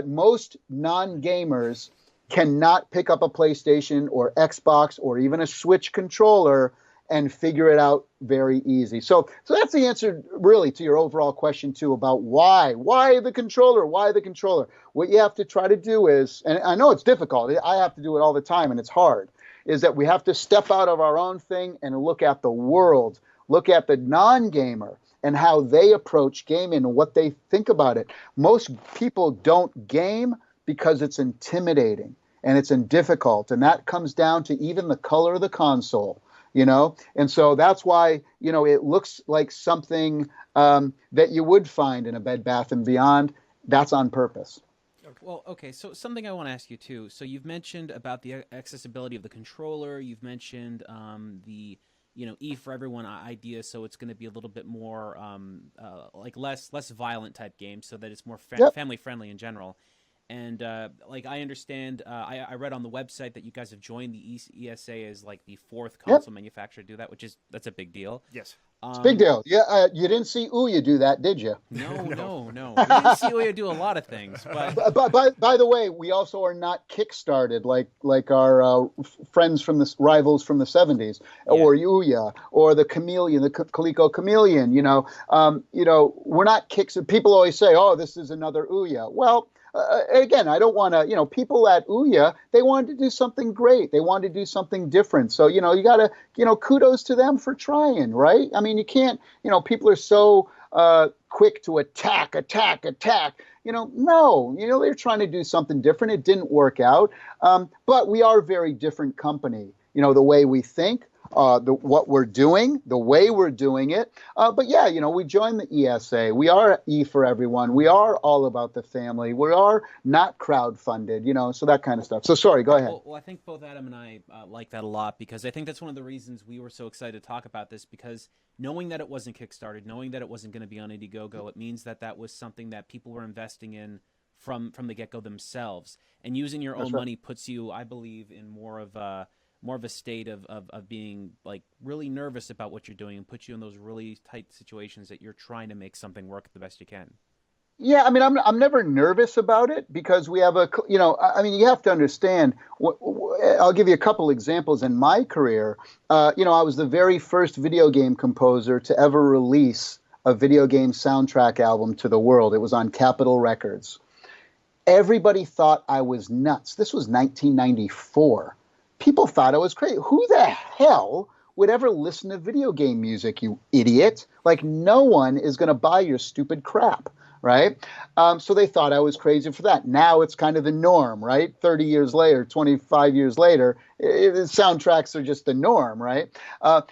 most non-gamers cannot pick up a PlayStation or Xbox or even a Switch controller and figure it out very easy. So that's the answer really to your overall question too about why the controller, What you have to try to do is, and I know it's difficult, I have to do it all the time and it's hard, is that we have to step out of our own thing and look at the world, look at the non-gamer and how they approach gaming and what they think about it. Most people don't game because it's intimidating and it's difficult, and that comes down to even the color of the console. And so that's why, it looks like something that you would find in a Bed Bath & Beyond. That's on purpose. Well, okay, so something I want to ask you, too. So you've mentioned about the accessibility of the controller. You've mentioned the, E for everyone idea, so it's going to be a little bit more like less violent type game, so that it's more family-friendly in general. And I understand, I read on the website that you guys have joined the ESA as like the 4th console manufacturer to do that, that's a big deal. Yes. It's a big deal. Yeah, you didn't see Ouya do that, did you? No. We didn't see Ouya do a lot of things. But by the way, we also are not kickstarted like our friends from the rivals from the 70s, or Ouya, or the Chameleon, the Coleco Chameleon. We're not People always say, "Oh, this is another Ouya." Well. Again, I don't want to, people at Ouya, they wanted to do something great. They wanted to do something different. So, you got to, kudos to them for trying, right? I mean, you can't, people are so quick to attack. No, they're trying to do something different. It didn't work out. But we are a very different company, the way we think. What we're doing, the way we're doing it. But yeah, we joined the ESA. We are E for everyone. We are all about the family. We are not crowdfunded, so that kind of stuff. So sorry, go ahead. Well, I think both Adam and I like that a lot, because I think that's one of the reasons we were so excited to talk about this, because knowing that it wasn't Kickstarted, knowing that it wasn't going to be on Indiegogo, it means that was something that people were investing in from the get-go themselves. And using your own money puts you, I believe, in more of a state of being like really nervous about what you're doing, and put you in those really tight situations that you're trying to make something work the best you can. Yeah, I mean, I'm never nervous about it, because we have you have to understand. I'll give you a couple examples in my career. I was the very first video game composer to ever release a video game soundtrack album to the world. It was on Capitol Records. Everybody thought I was nuts. This was 1994. People thought I was crazy. Who the hell would ever listen to video game music, you idiot? Like, no one is going to buy your stupid crap. right? So they thought I was crazy for that. Now it's kind of the norm, right? 30 years later, 25 years later, soundtracks are just the norm, right?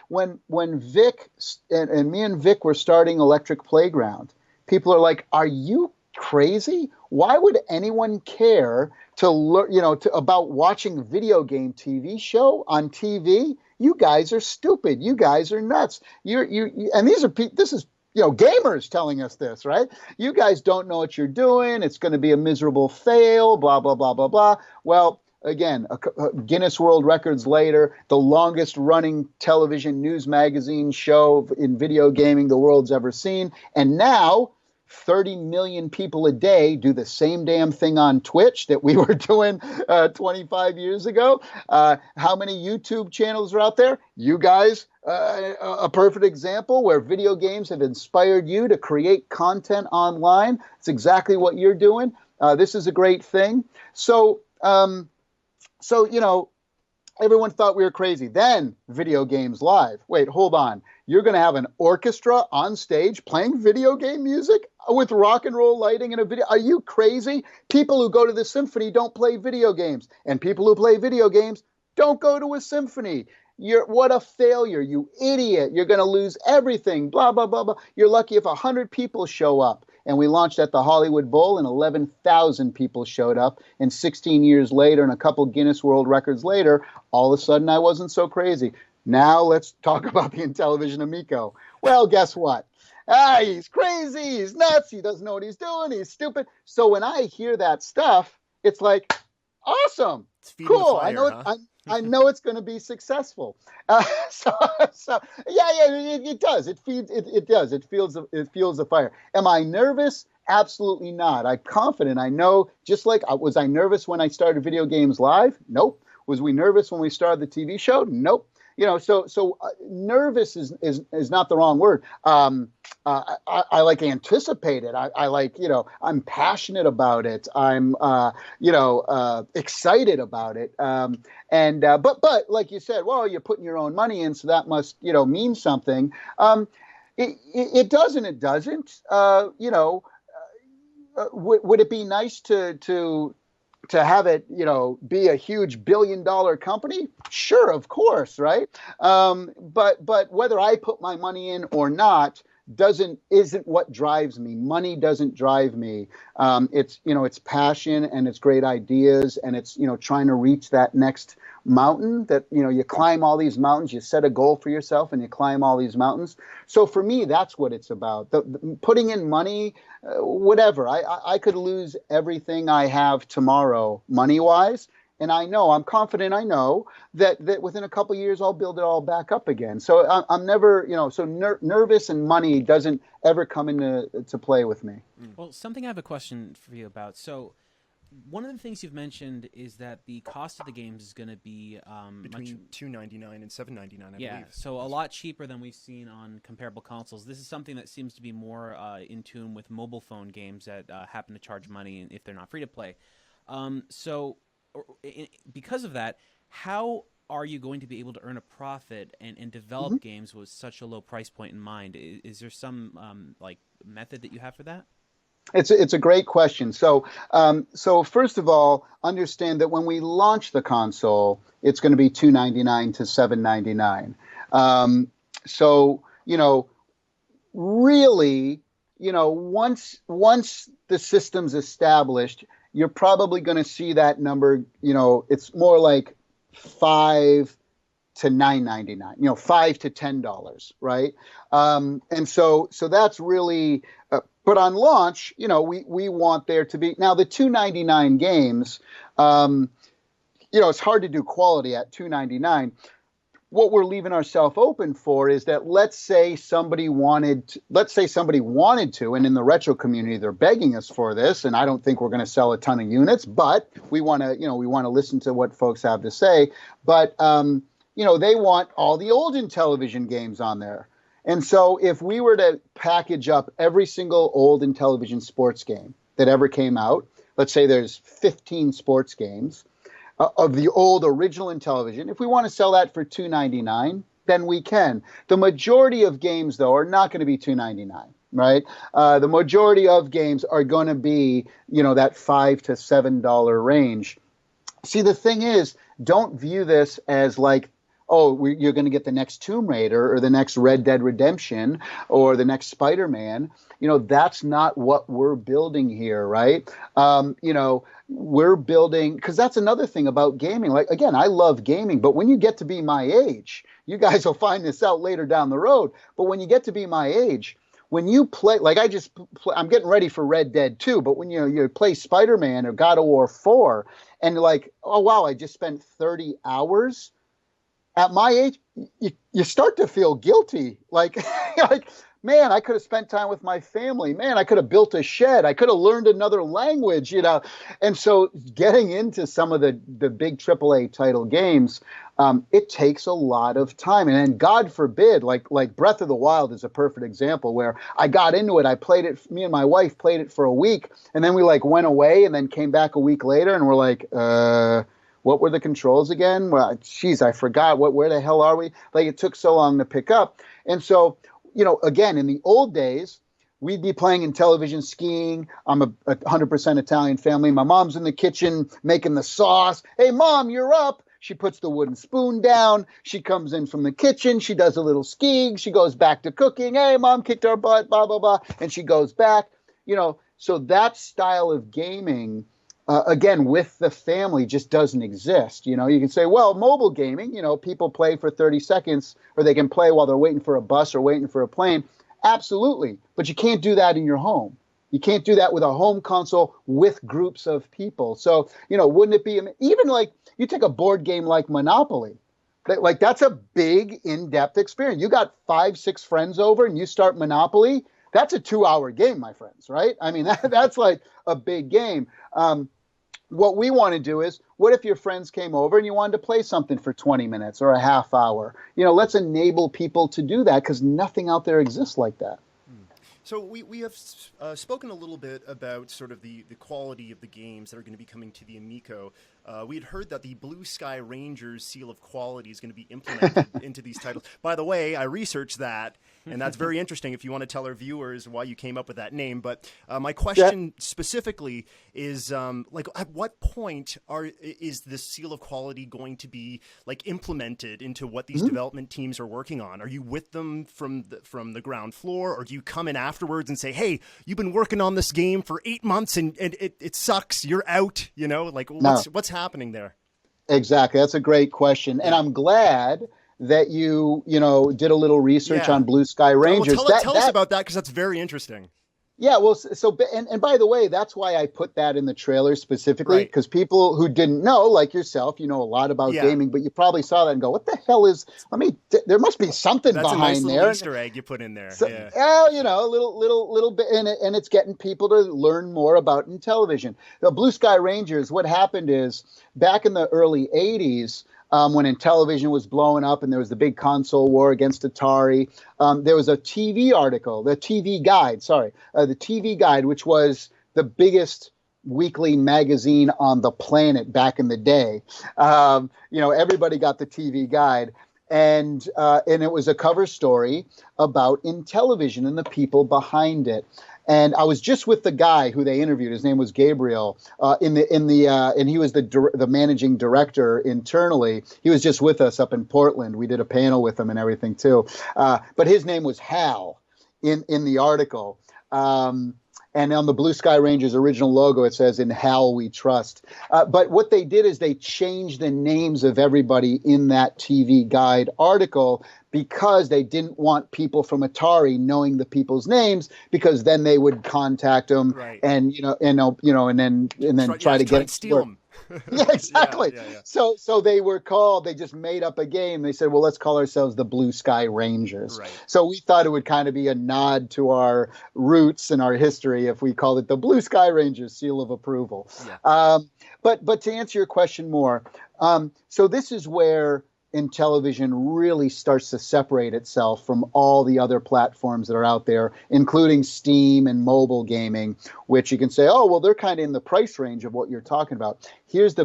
When Vic and me and Vic were starting Electric Playground, people are like, "Are you crazy? Why would anyone care to learn, about watching a video game TV show on TV? You guys are stupid. You guys are nuts. And this is gamers telling us this, right? You guys don't know what you're doing. It's going to be a miserable fail, blah, blah, blah, blah, blah." Well, again, Guinness World Records later, the longest running television news magazine show in video gaming the world's ever seen. And now 30 million people a day do the same damn thing on Twitch that we were doing 25 years ago. How many YouTube channels are out there? You guys, a perfect example where video games have inspired you to create content online. It's exactly what you're doing. This is a great thing. So everyone thought we were crazy. Then Video Games Live. Wait, hold on. You're going to have an orchestra on stage playing video game music with rock and roll lighting in a video? Are you crazy? People who go to the symphony don't play video games, and people who play video games don't go to a symphony. What a failure, you idiot. You're going to lose everything, blah, blah, blah, blah. You're lucky if 100 people show up. And we launched at the Hollywood Bowl, and 11,000 people showed up. And 16 years later, and a couple Guinness World Records later, all of a sudden I wasn't so crazy. Now let's talk about the Intellivision Amico. Well, guess what? He's crazy, he's nuts, he doesn't know what he's doing, he's stupid. So when I hear that stuff, it's like, awesome, cool. I know it's going to be successful. So yeah, it does. It does. It fuels the fire. Am I nervous? Absolutely not. I'm confident. I know. Just like was I nervous when I started Video Games Live? Nope. Was we nervous when we started the TV show? Nope. So nervous is not the wrong word. I like anticipate it. I like, I'm passionate about it. I'm, excited about it. But like you said, well, you're putting your own money in, so that must, mean something. It does and it doesn't. Would it be nice to have it, be a huge billion-dollar company? Sure, of course, right? But whether I put my money in or not isn't what drives me. Money doesn't drive me. It's passion and it's great ideas and it's, trying to reach that next mountain that, you climb all these mountains, you set a goal for yourself and you climb all these mountains. So for me, that's what it's about. Putting in money, whatever. I could lose everything I have tomorrow money-wise. And I'm confident that within a couple of years, I'll build it all back up again. So I'm never, nervous and money doesn't ever come into play with me. Well, something I have a question for you about. So one of the things you've mentioned is that the cost of the games is going to be between $2.99 and $7.99, I believe. So a lot cheaper than we've seen on comparable consoles. This is something that seems to be more in tune with mobile phone games that happen to charge money if they're not free to play. Because of that, how are you going to be able to earn a profit and develop games with such a low price point in mind? Is there some method that you have for that? It's a great question. So first of all, understand that when we launch the console, it's going to be $2.99 to $7.99. Really, once the system's established, you're probably going to see that number, it's more like $5 to $9.99, $5 to $10, right? And so that's really, but on launch, we want there to be, now the $2.99 games, it's hard to do quality at $2.99. What we're leaving ourselves open for is that let's say somebody wanted to, and in the retro community they're begging us for this, and I don't think we're going to sell a ton of units, but we want to listen to what folks have to say. But they want all the old Intellivision games on there, and so if we were to package up every single old Intellivision sports game that ever came out, let's say there's 15 sports games of the old original Intellivision. If we want to sell that for $2.99, then we can. The majority of games, though, are not going to be $2.99. right? The majority of games are going to be, that $5 to $7 range. See, the thing is, don't view this as like, oh, you're going to get the next Tomb Raider or the next Red Dead Redemption or the next Spider-Man. That's not what we're building here, right? We're building, because that's another thing about gaming. Like, again, I love gaming, but when you get to be my age, you guys will find this out later down the road, but when you get to be my age, when you play, like I'm getting ready for Red Dead 2, but when you play Spider-Man or God of War 4, and you're like, oh, wow, I just spent 30 hours. At my age, you start to feel guilty. Like, man, I could have spent time with my family. Man, I could have built a shed. I could have learned another language, And so getting into some of the big AAA title games, it takes a lot of time. And then God forbid, like Breath of the Wild is a perfect example where I got into it. I played it. Me and my wife played it for a week. And then we went away and then came back a week later and we're like, what were the controls again? Well, geez, I forgot. Where the hell are we? Like, it took so long to pick up. And so, again, in the old days, we'd be playing Intellivision skiing. I'm a 100% Italian family. My mom's in the kitchen making the sauce. Hey, Mom, you're up. She puts the wooden spoon down. She comes in from the kitchen. She does a little skiing. She goes back to cooking. Hey, Mom kicked our butt, blah, blah, blah. And she goes back. So that style of gaming, again, with the family just doesn't exist. You can say, well, mobile gaming, people play for 30 seconds or they can play while they're waiting for a bus or waiting for a plane. Absolutely. But you can't do that in your home. You can't do that with a home console with groups of people. So, wouldn't it be even like you take a board game like Monopoly? Like, that's a big in-depth experience. You got 5-6 friends over and you start Monopoly. That's a 2-hour game, my friends, right? I mean, that's like a big game. What we want to do is, what if your friends came over and you wanted to play something for 20 minutes or a half hour? Let's enable people to do that because nothing out there exists like that. So we have spoken a little bit about sort of the quality of the games that are going to be coming to the Amico. We had heard that the Blue Sky Rangers seal of quality is going to be implemented into these titles. By the way, I researched that, and that's very interesting if you want to tell our viewers why you came up with that name. But my question specifically is, at what point is this seal of quality going to be implemented into what these development teams are working on? Are you with them from the ground floor, or do you come in afterwards and say, hey, you've been working on this game for 8 months and it sucks, you're out, what's happening there? Exactly. That's a great question. And I'm glad that you did a little research on Blue Sky Rangers. Well, tell us about that, because that's very interesting. Yeah, well, and by the way, that's why I put that in the trailer specifically, because people who didn't know, like yourself, a lot about gaming, but you probably saw that and go, what the hell is, there must be something that's behind a nice there. Little Easter egg you put in there. So, a little bit, and it's getting people to learn more about Intellivision. The Blue Sky Rangers, what happened is, back in the early 80s, when Intellivision was blowing up and there was the big console war against Atari, there was a TV article, the TV Guide, which was the biggest weekly magazine on the planet back in the day. Everybody got the TV Guide. And it was a cover story about Intellivision and the people behind it. And I was just with the guy who they interviewed. His name was Gabriel. And he was the managing director internally. He was just with us up in Portland. We did a panel with him and everything too. But his name was Hal in the article. And on the Blue Sky Rangers original logo, it says, "In Hal we trust." But what they did is they changed the names of everybody in that TV Guide article because they didn't want people from Atari knowing the people's names, because then they would contact them and then try to get steal them. Yeah, exactly. Yeah. So they just made up a game. They said, well, let's call ourselves the Blue Sky Rangers. Right. So we thought it would kind of be a nod to our roots and our history if we called it the Blue Sky Rangers seal of approval. Yeah. But to answer your question more, so this is where Intellivision really starts to separate itself from all the other platforms that are out there, including Steam and mobile gaming, which you can say, oh, well, they're kind of in the price range of what you're talking about. Here's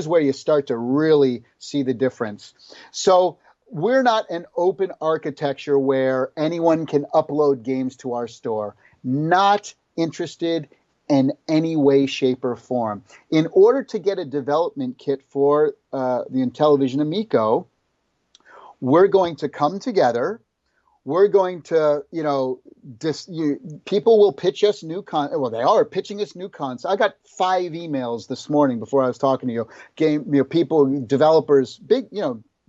where you start to really see the difference. So we're not an open architecture where anyone can upload games to our store. Not interested in any way, shape, or form. In order to get a development kit for the Intellivision Amico, we're going to come together. We're going to, people will pitch us new content. Well, they are pitching us new content. I got 5 emails this morning before I was talking to you. People, developers, big,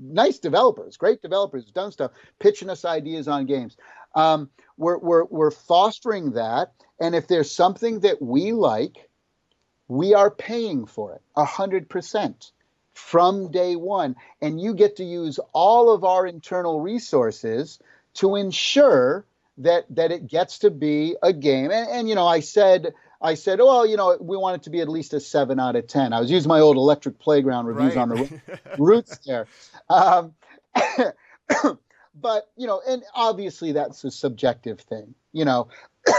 nice developers, great developers, done stuff, pitching us ideas on games. We're fostering that, and if there's something that we like, we are paying for it 100% from day one, and you get to use all of our internal resources to ensure that it gets to be a game. And I said, well, we want it to be at least a 7 out of 10. I was using my old Electric Playground reviews on the roots there. But, and obviously that's a subjective thing,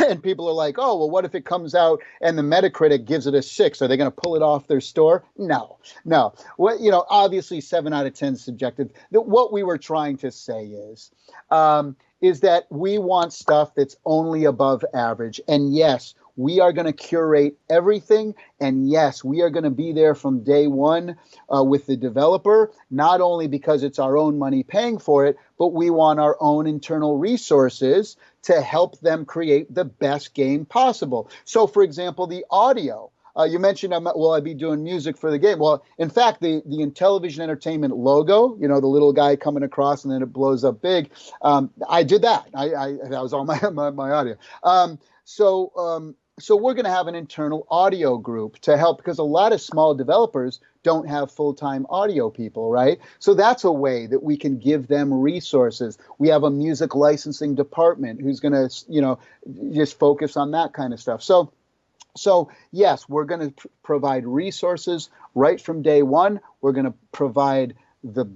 and people are like, oh, well, what if it comes out and the Metacritic gives it a 6? Are they going to pull it off their store? No. Well, obviously 7 out of 10 is subjective. What we were trying to say is that we want stuff that's only above average. And yes, we are going to curate everything. And yes, we are going to be there from day one with the developer, not only because it's our own money paying for it, but we want our own internal resources to help them create the best game possible. So, for example, the audio. You mentioned, will I be doing music for the game? Well, in fact, the Intellivision Entertainment logo, the little guy coming across and then it blows up big. I did that. That was all my audio. So we're going to have an internal audio group to help, because a lot of small developers don't have full-time audio people, right? So that's a way that we can give them resources. We have a music licensing department who's going to, just focus on that kind of stuff. So yes, we're going to provide resources right from day one. We're going to provide the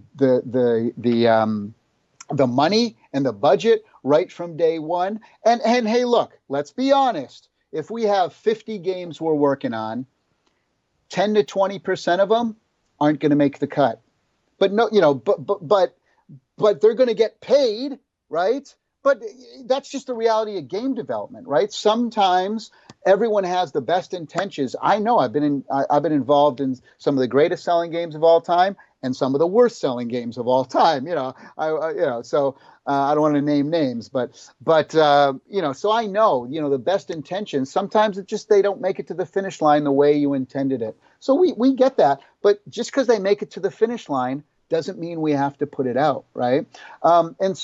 money and the budget right from day one. And hey, look, let's be honest. If we have 50 games we're working on, 10 to 20% of them aren't going to make the cut. But no, but they're going to get paid, right? But that's just the reality of game development, right? Sometimes everyone has the best intentions. I know I've been involved in some of the greatest selling games of all time and some of the worst selling games of all time. So I don't want to name names, but so I know, the best intentions. Sometimes it's just they don't make it to the finish line the way you intended it. So we get that, but just because they make it to the finish line doesn't mean we have to put it out, right? And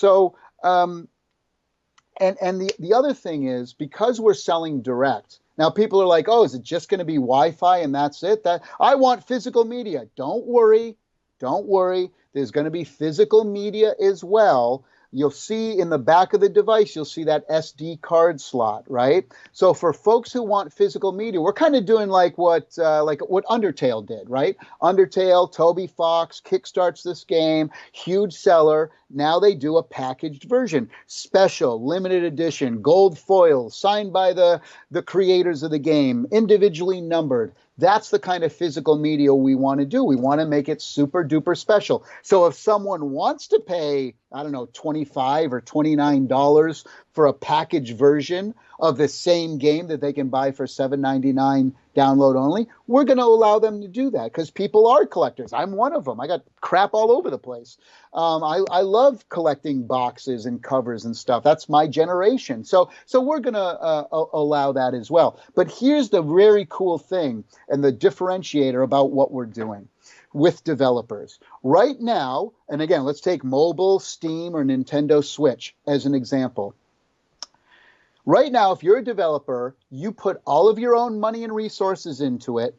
the other thing is, because we're selling direct, now people are like, oh, is it just going to be Wi-Fi and that's it? That I want physical media. Don't worry. There's going to be physical media as well. You'll see in the back of the device, you'll see that SD card slot, right? So for folks who want physical media, we're kind of doing like what Undertale did, right? Undertale, Toby Fox kickstarts this game, huge seller. Now they do a packaged version, special, limited edition, gold foil, signed by the creators of the game, individually numbered. That's the kind of physical media we want to do. We want to make it super duper special. So if someone wants to pay, I don't know, $25 or $29 for a packaged version of the same game that they can buy for $7.99 download only, we're going to allow them to do that, because people are collectors. I'm one of them. I got crap all over the place. I love collecting boxes and covers and stuff. That's my generation. So we're going to allow that as well. But here's the very cool thing and the differentiator about what we're doing with developers. Right now, and again, let's take mobile, Steam, or Nintendo Switch as an example. Right now, if you're a developer, you put all of your own money and resources into it,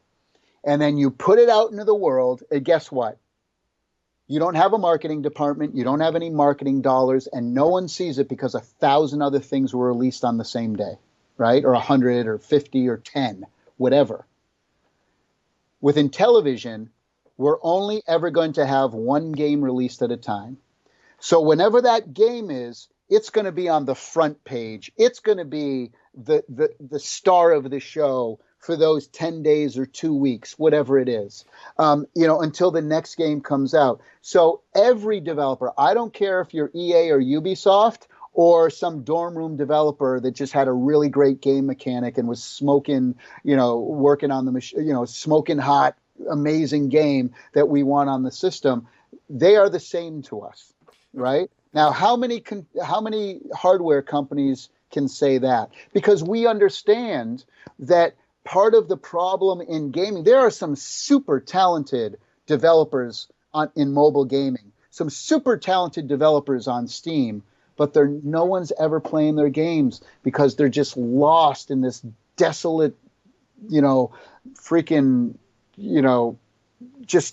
and then you put it out into the world, and guess what? You don't have a marketing department, you don't have any marketing dollars, and no one sees it because 1,000 other things were released on the same day, right? Or 100 or 50 or 10, whatever. With Intellivision, we're only ever going to have one game released at a time. So whenever that game is, it's going to be on the front page. It's going to be the star of the show for those 10 days or 2 weeks, whatever it is, until the next game comes out. So every developer, I don't care if you're EA or Ubisoft or some dorm room developer that just had a really great game mechanic and was smoking, working on the machine, smoking hot, amazing game that we want on the system, they are the same to us, right? Now, how many hardware companies can say that? Because we understand that part of the problem in gaming, there are some super talented developers in mobile gaming, some super talented developers on Steam, but no one's ever playing their games because they're just lost in this desolate, freaking,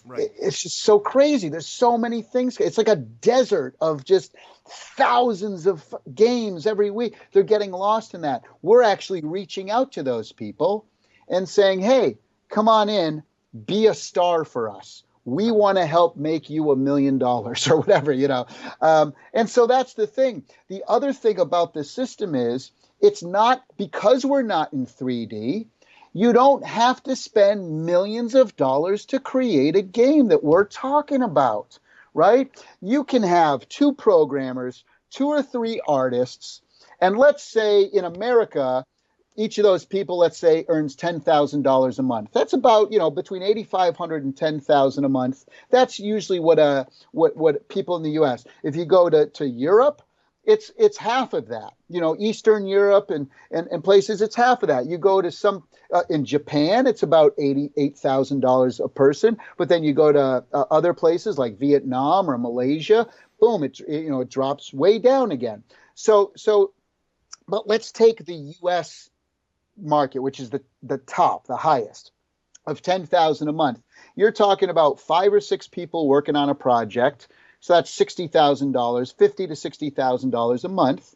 Right. It's just so crazy. There's so many things. It's like a desert of just thousands of games every week. They're getting lost in that. We're actually reaching out to those people and saying, hey, come on in, be a star for us. We want to help make you $1 million or whatever, And so that's the thing. The other thing about the system is it's not, because we're not in 3D, you don't have to spend millions of dollars to create a game that we're talking about, right? You can have 2 programmers, 2 or 3 artists, and let's say in America, each of those people, let's say, earns $10,000 a month. That's about, between $8,500 and $10,000 a month. That's usually what people in the U.S. If you go to Europe, it's half of that. Eastern Europe and places, it's half of that. You go to some in Japan, it's about $88,000 a person. But then you go to other places like Vietnam or Malaysia, boom, it drops way down again. But let's take the U.S. market, which is the top, the highest, of $10,000 a month. You're talking about 5 or 6 people working on a project. So that's $60,000, $50,000 to $60,000 a month.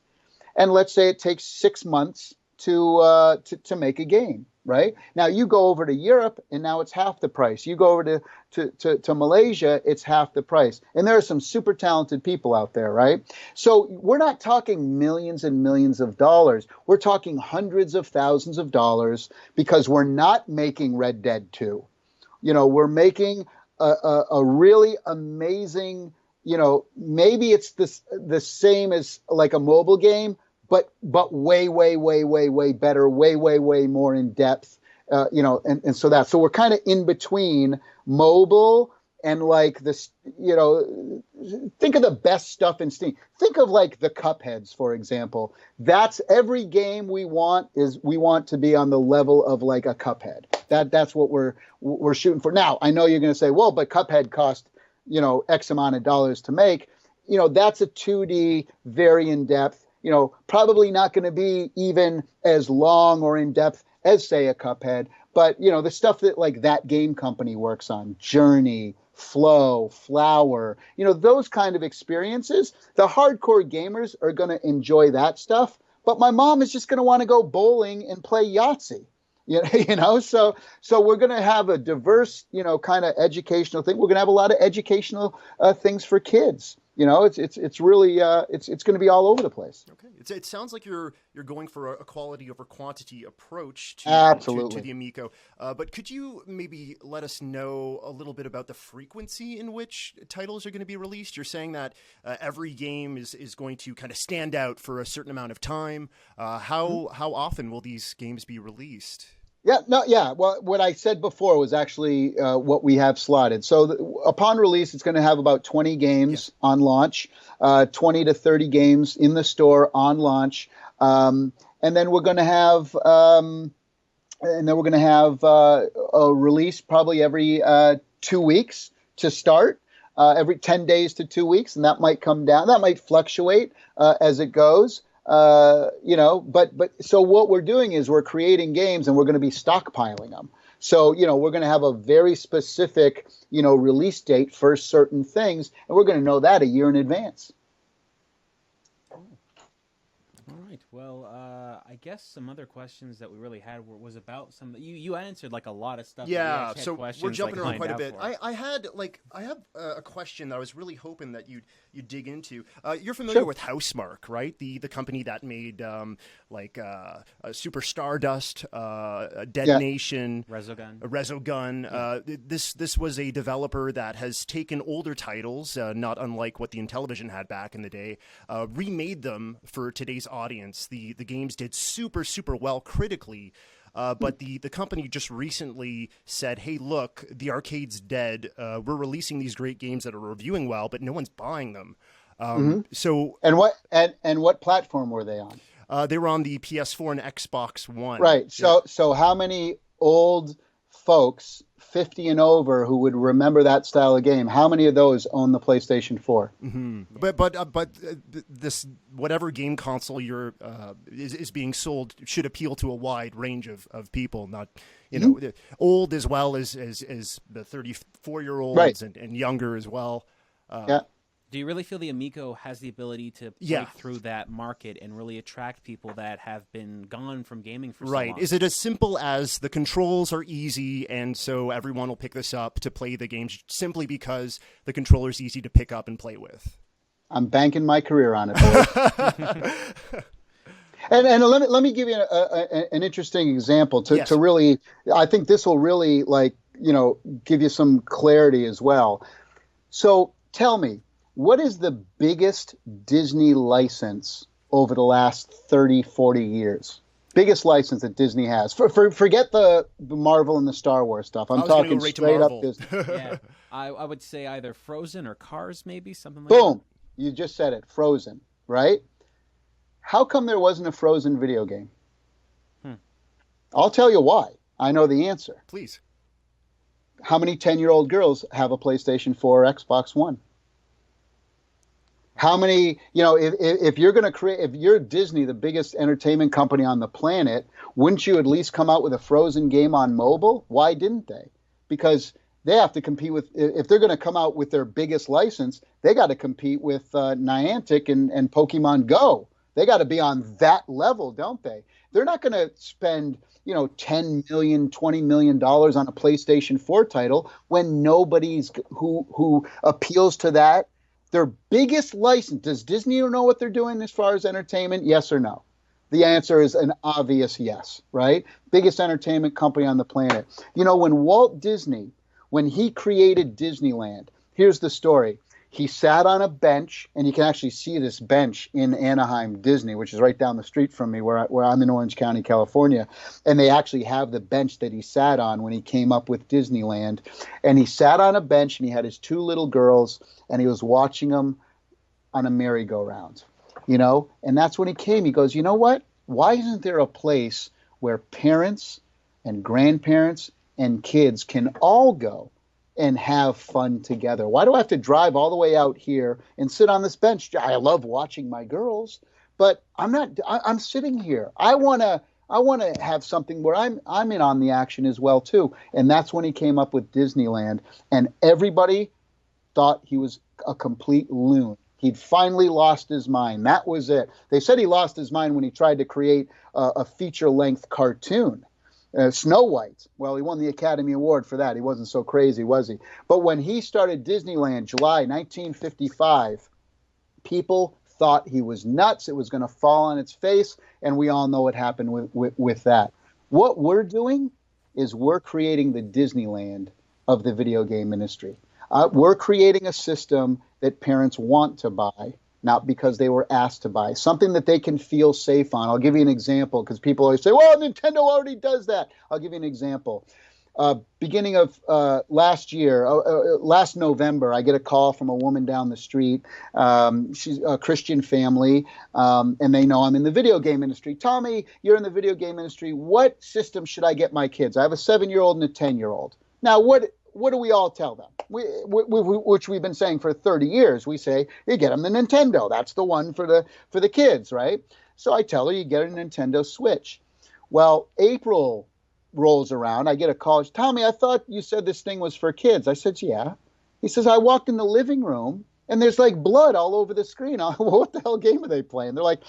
And let's say it takes 6 months to make a game, right? Now you go over to Europe and now it's half the price. You go over to Malaysia, it's half the price. And there are some super talented people out there, right? So we're not talking millions and millions of dollars. We're talking hundreds of thousands of dollars because we're not making Red Dead 2. We're making a really amazing, maybe it's the same as like a mobile game, but way, way, way, way, way better, way, way, way more in depth, and so we're kind of in between mobile and like this, think of the best stuff in Steam. Think of like the Cupheads, for example. That's every game we want to be on the level of like a Cuphead. That's what we're shooting for. Now, I know you're going to say, well, but Cuphead cost, X amount of dollars to make. That's a 2D, very in depth, probably not going to be even as long or in depth as say a Cuphead, but the stuff that like that game company works on, Journey, Flow, Flower, those kind of experiences, the hardcore gamers are going to enjoy that stuff, but my mom is just going to want to go bowling and play Yahtzee. So we're going to have a diverse, kind of educational thing. We're going to have a lot of educational things for kids. It's really it's going to be all over the place. Okay, it sounds like you're going for a quality over quantity approach to the Amico. But could you maybe let us know a little bit about the frequency in which titles are going to be released? You're saying that every game is going to kind of stand out for a certain amount of time. How often will these games be released? Yeah. Well, what I said before was actually what we have slotted. So upon release, it's going to have about 20 games on launch, 20 to 30 games in the store on launch, and then we're going to have a release probably every 2 weeks to start. Every 10 days to 2 weeks, and that might come down. That might fluctuate as it goes. But so what we're doing is we're creating games and we're going to be stockpiling them. So, we're going to have a very specific, release date for certain things, and we're going to know that a year in advance. All right. Well, I guess some other questions that we really had was about some. You answered like a lot of stuff. Yeah, that we so questions, we're jumping around lined quite a out bit. for. I have a question that I was really hoping that you'd dig into. You're familiar with Housemarque, right? The company that made Super Stardust, Dead Nation, Resogun. This was a developer that has taken older titles, not unlike what the Intellivision had back in the day, remade them for today's audience. The games did super well critically. But the company just recently said, hey, look, the arcade's dead. We're releasing these great games that are reviewing well, but no one's buying them. So and what platform were they on? They were on the PS4 and Xbox One. Right. So how many old folks 50 and over who would remember that style of game, how many of those own the PlayStation 4? Mm-hmm. But this whatever game console is being sold should appeal to a wide range of people, not old as well as the 34-year-olds and younger as well. Do you really feel the Amico has the ability to break through that market and really attract people that have been gone from gaming for so long? Is it as simple as the controls are easy and so everyone will pick this up to play the games simply because the controller's easy to pick up and play with? I'm banking my career on it, boys. And let me give you an interesting example to really, I think this will really give you some clarity as well. So tell me, what is the biggest Disney license over the last 30, 40 years? Biggest license that Disney has. Forget the Marvel and the Star Wars stuff. I'm talking straight up Disney. I would say either Frozen or Cars, maybe, something like Boom. That. You just said it. Frozen, right? How come there wasn't a Frozen video game? I'll tell you why. I know the answer. Please. How many 10-year-old girls have a PlayStation 4 or Xbox One? How many, if you're going to if you're Disney, the biggest entertainment company on the planet, wouldn't you at least come out with a Frozen game on mobile? Why didn't they? Because they have to compete with, if they're going to come out with their biggest license, they got to compete with Niantic and Pokemon Go. They got to be on that level, don't they? They're not going to spend, $10 million, $20 million on a PlayStation 4 title when nobody's who appeals to that. Their biggest license. Does Disney know what they're doing as far as entertainment? Yes or no? The answer is an obvious yes, right? Biggest entertainment company on the planet. When Walt Disney, when he created Disneyland, here's the story. He sat on a bench, and you can actually see this bench in Anaheim, Disney, which is right down the street from me where I'm in Orange County, California. And they actually have the bench that he sat on when he came up with Disneyland. And he sat on a bench, and he had his two little girls, and he was watching them on a merry-go-round, And that's when he came. He goes, you know what? Why isn't there a place where parents and grandparents and kids can all go and have fun together? Why do I have to drive all the way out here and sit on this bench? I love watching my girls, but I'm sitting here. I want to have something where I'm in on the action as well too. And that's when he came up with Disneyland, and everybody thought he was a complete loon. He'd finally lost his mind. That was it. They said he lost his mind when he tried to create a feature-length cartoon. Snow White. Well, he won the Academy Award for that. He wasn't so crazy, was he? But when he started Disneyland, July 1955, people thought he was nuts. It was going to fall on its face, and we all know what happened with that. What we're doing is we're creating the Disneyland of the video game industry. We're creating a system that parents want to buy, not because they were asked to buy, something that they can feel safe on. I'll give you an example, because people always say, well, Nintendo already does that. I'll give you an example. Beginning of last November, I get a call from a woman down the street. She's a Christian family, and they know I'm in the video game industry. Tommy, you're in the video game industry. What system should I get my kids? I have a 7-year-old and a 10-year-old. Now, what do we all tell them? Which we've been saying for 30 years. We say, you get them the Nintendo. That's the one for the kids, right? So I tell her, you get a Nintendo Switch. Well, April rolls around. I get a call. Tommy, I thought you said this thing was for kids. I said, yeah. He says, I walked in the living room, and there's like blood all over the screen. What the hell game are they playing? They're like,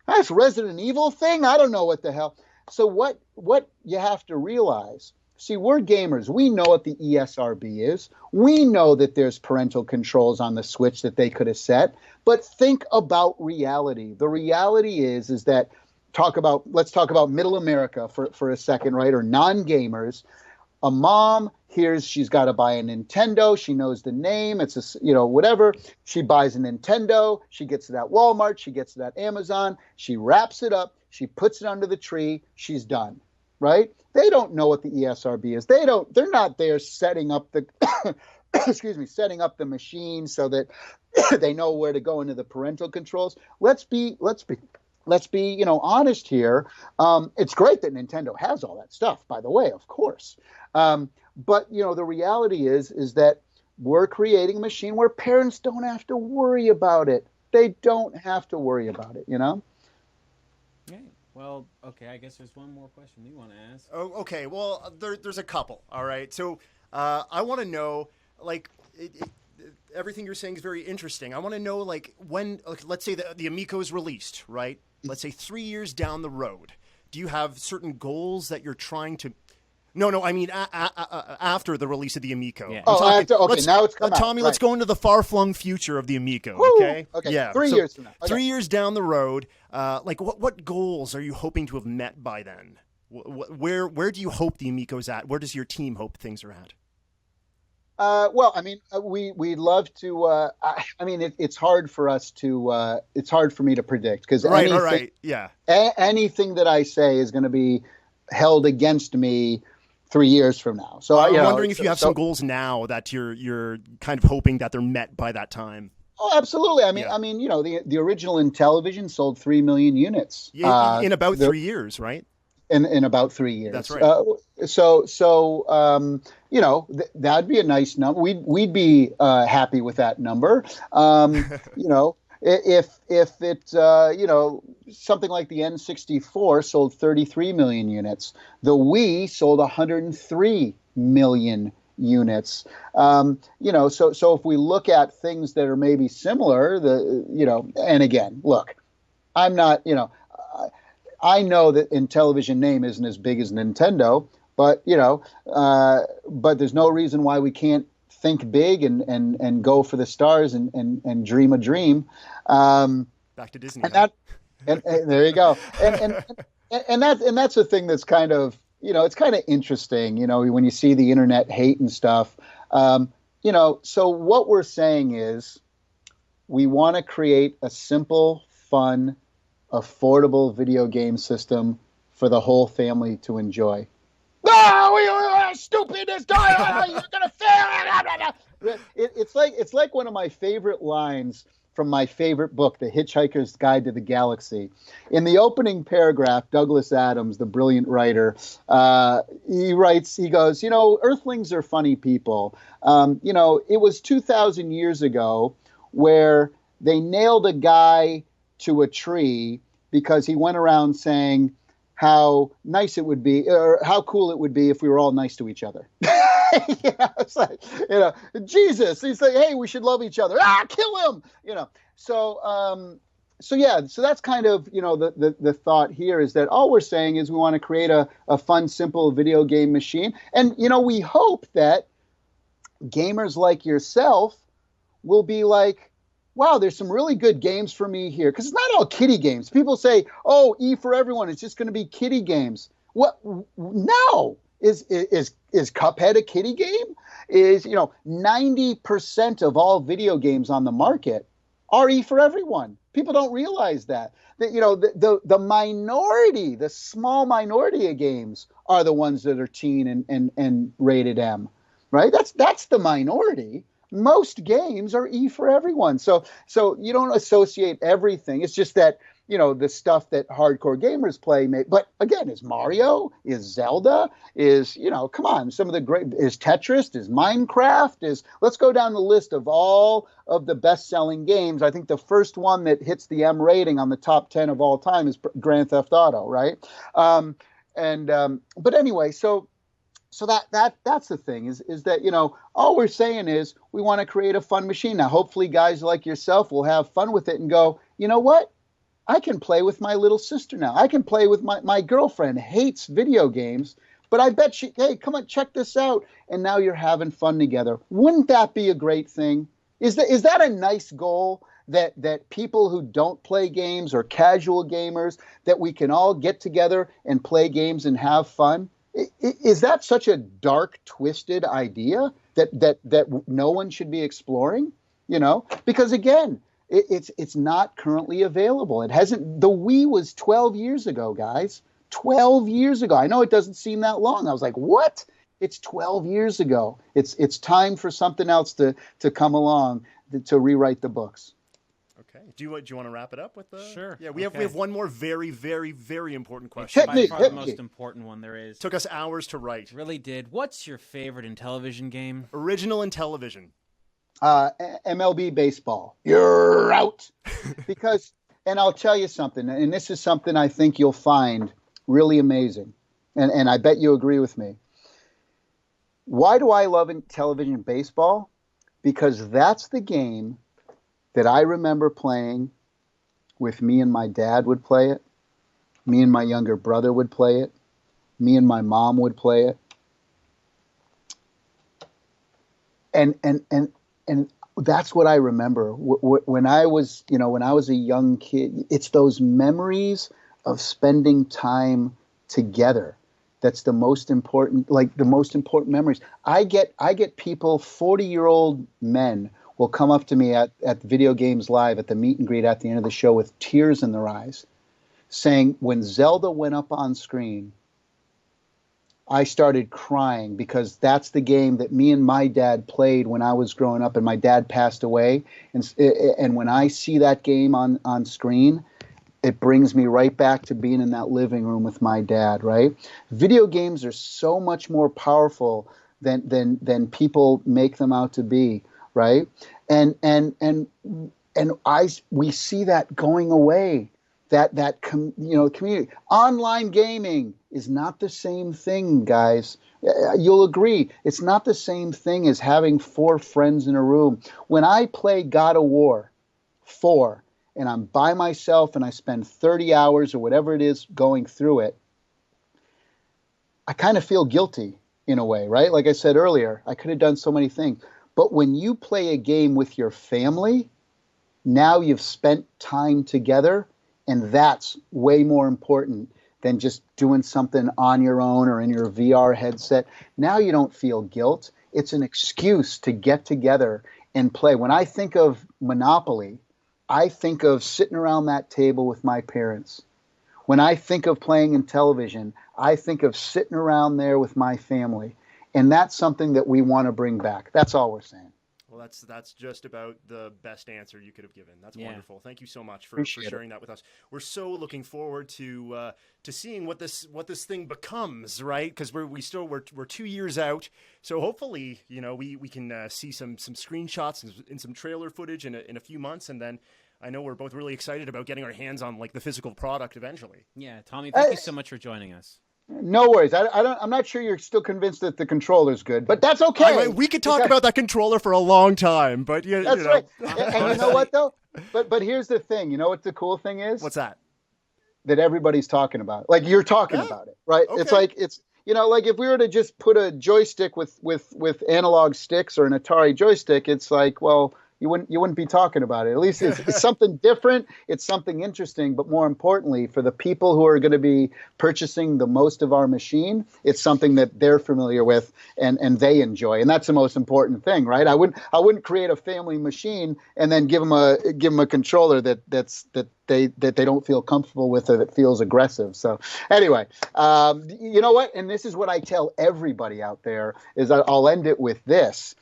That's Resident Evil thing. I don't know what the hell. So what you have to realize, see, we're gamers. We know what the ESRB is. We know that there's parental controls on the Switch that they could have set. But think about reality. The reality is that let's talk about middle America for a second, right? Or non-gamers. A mom hears she's got to buy a Nintendo. She knows the name. It's whatever. She buys a Nintendo. She gets it at Walmart. She gets it at Amazon. She wraps it up. She puts it under the tree. She's done, right? They don't know what the ESRB is. They're not there setting up the setting up the machine so that they know where to go into the parental controls. Let's be honest here. It's great that Nintendo has all that stuff, by the way, of course. But the reality is that we're creating a machine where parents don't have to worry about it. They don't have to worry about it, Okay. Well, okay, I guess there's one more question you want to ask. Oh, okay. Well, there's a couple. All right. So I want to know, like, everything you're saying is very interesting. I want to know, like, when, let's say the Amico is released, right? Let's say 3 years down the road. Do you have certain goals that you're trying to... No, I mean after the release of the Amico. Yeah. Now it's come out. Tommy, right. Let's go into the far-flung future of the Amico, Woo! okay? Okay, yeah. 3 years from now. Okay. 3 years down the road, like what goals are you hoping to have met by then? Where do you hope the Amico's at? Where does your team hope things are at? Well, I mean, we'd love to. I mean, it's hard for us to. It's hard for me to predict because anything that I say is going to be held against me 3 years from now. So I'm wondering if you have some goals now that you're kind of hoping that they're met by that time. Oh, absolutely. I mean, the original Intellivision sold 3 million units in about 3 years, right? In about 3 years. That's right. That'd be a nice number. We'd be happy with that number. If it something like the N64 sold 33 million units, the Wii sold 103 million units. So if we look at things that are maybe similar, and again, look, I'm not, I know that Intellivision name isn't as big as Nintendo, but but there's no reason why we can't think big and go for the stars and dream a dream. Back to Disney. And there you go. And that's the thing that's kind of, it's kind of interesting, when you see the internet hate and stuff. So what we're saying is we want to create a simple, fun, affordable video game system for the whole family to enjoy. No, stupid! You're gonna fail. It's like one of my favorite lines from my favorite book, The Hitchhiker's Guide to the Galaxy. In the opening paragraph, Douglas Adams, the brilliant writer, he goes, Earthlings are funny people. It was 2,000 years ago where they nailed a guy to a tree because he went around saying how nice it would be, or how cool it would be if we were all nice to each other. It's like, Jesus, he's like, hey, we should love each other. Kill him, So that's kind of, the thought here is that all we're saying is we want to create a fun, simple video game machine. And, we hope that gamers like yourself will be like, wow, there's some really good games for me here. Because it's not all kiddie games. People say, oh, E for everyone. It's just going to be kiddie games. What? No. Is Cuphead a kiddie game? 90% of all video games on the market are E for everyone. People don't realize that. The minority, the small minority of games are the ones that are teen and rated M, right? That's the minority. Most games are E for everyone. So you don't associate everything. It's just that, the stuff that hardcore gamers play. But again, is Mario, is Zelda, is, come on, some of the great, is Tetris, is Minecraft, let's go down the list of all of the best-selling games. I think the first one that hits the M rating on the top 10 of all time is Grand Theft Auto, right? But anyway, so that's the thing is that, all we're saying is we want to create a fun machine. Now, hopefully guys like yourself will have fun with it and go, you know what? I can play with my little sister now. I can play with my girlfriend, hates video games, but I bet she, hey, come on, check this out. And now you're having fun together. Wouldn't that be a great thing? Is that a nice goal, that people who don't play games or casual gamers, that we can all get together and play games and have fun? Is that such a dark, twisted idea that no one should be exploring? Because again, it's not currently available. It hasn't. The Wii was 12 years ago, guys. 12 years ago. I know it doesn't seem that long. I was like, what? It's 12 years ago. It's time for something else to come along to rewrite the books. Okay. Do you want to wrap it up with the? Sure. Yeah, we have one more very, very, very important It's question. by far the most important one there is. Took us hours to write. Really did. What's your favorite Intellivision game? Original Intellivision. MLB baseball. You're out. Because, and I'll tell you something, and this is something I think you'll find really amazing, and I bet you agree with me. Why do I love Intellivision baseball? Because that's the game that I remember playing with me and my dad would play it. Me and my younger brother would play it. Me and my mom would play it. And that's what I remember when I was a young kid. It's those memories of spending time together. That's the most important, memories. I get people, 40-year-old men will come up to me at Video Games Live at the meet and greet at the end of the show with tears in their eyes, saying, when Zelda went up on screen, I started crying, because that's the game that me and my dad played when I was growing up, and my dad passed away. And when I see that game on screen, it brings me right back to being in that living room with my dad, right? Video games are so much more powerful than people make them out to be, right? And we see that going away. That community. Online gaming is not the same thing, guys. You'll agree. It's not the same thing as having 4 friends in a room. When I play God of War 4 and I'm by myself and I spend 30 hours or whatever it is going through it, I kind of feel guilty in a way, right? Like I said earlier, I could have done so many things. But when you play a game with your family, now you've spent time together. And that's way more important than just doing something on your own or in your VR headset. Now you don't feel guilt. It's an excuse to get together and play. When I think of Monopoly, I think of sitting around that table with my parents. When I think of playing Intellivision, I think of sitting around there with my family. And that's something that we want to bring back. That's all we're saying. Well, that's just about the best answer you could have given. That's wonderful. Thank you so much for sharing that with us. We're so looking forward to seeing what this thing becomes, right? Because we're 2 years out, so hopefully we can see some screenshots and some trailer footage in a few months, and then I know we're both really excited about getting our hands on the physical product eventually. Yeah, Tommy, thank you so much for joining us. No worries. I'm not sure you're still convinced that the controller's good, but that's okay. We could talk about that controller for a long time, but that's right. And you know what though? But here's the thing. You know what the cool thing is? What's that? That everybody's talking about it. Like, you're talking about it, right? Okay. It's like like if we were to just put a joystick with analog sticks or an Atari joystick, it's like, well, you wouldn't be talking about it. At least it's something different. It's something interesting. But more importantly, for the people who are going to be purchasing the most of our machine, it's something that they're familiar with and they enjoy. And that's the most important thing, right? I wouldn't create a family machine and then give them a controller that they don't feel comfortable with or that feels aggressive. So anyway, you know what? And this is what I tell everybody out there is I'll end it with this.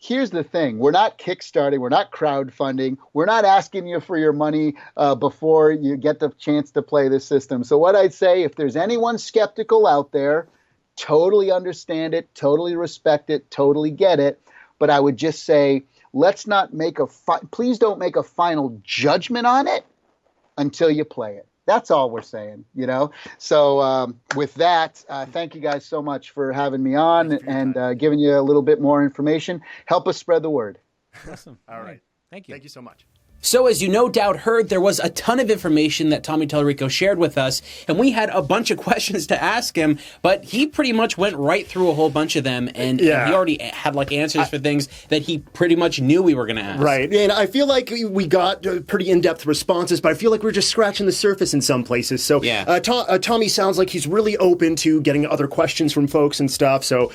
Here's the thing. We're not kickstarting. We're not crowdfunding. We're not asking you for your money before you get the chance to play the system. So what I'd say, if there's anyone skeptical out there, totally understand it, totally respect it, totally get it. But I would just say, let's not please don't make a final judgment on it until you play it. That's all we're saying, So with that, thank you guys so much for having me on and giving you a little bit more information. Help us spread the word. Awesome. All right. Thank you. Thank you so much. So as you no doubt heard, there was a ton of information that Tommy Tallarico shared with us, and we had a bunch of questions to ask him, but he pretty much went right through a whole bunch of them, and he already had like answers for things that he pretty much knew we were going to ask. Right, and I feel like we got pretty in-depth responses, but I feel like we're just scratching the surface in some places. So Tommy sounds like he's really open to getting other questions from folks and stuff, so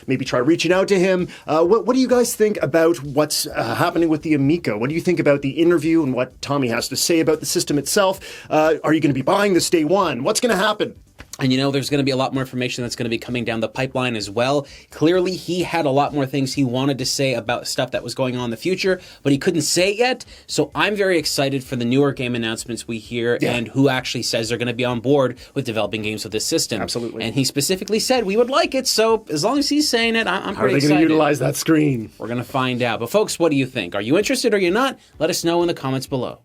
maybe try reaching out to him. What do you guys think about what's happening with the Amico? What do you think about the interview and what Tommy has to say about the system itself? Are you going to be buying this day one? What's going to happen? And there's going to be a lot more information that's going to be coming down the pipeline as well. Clearly, he had a lot more things he wanted to say about stuff that was going on in the future, but he couldn't say it yet. So I'm very excited for the newer game announcements we hear and who actually says they're going to be on board with developing games with this system. Absolutely. And he specifically said we would like it. So as long as he's saying it, I'm How are pretty they excited. going to utilize that screen? We're going to find out. But folks, what do you think? Are you interested or you're not? Let us know in the comments below.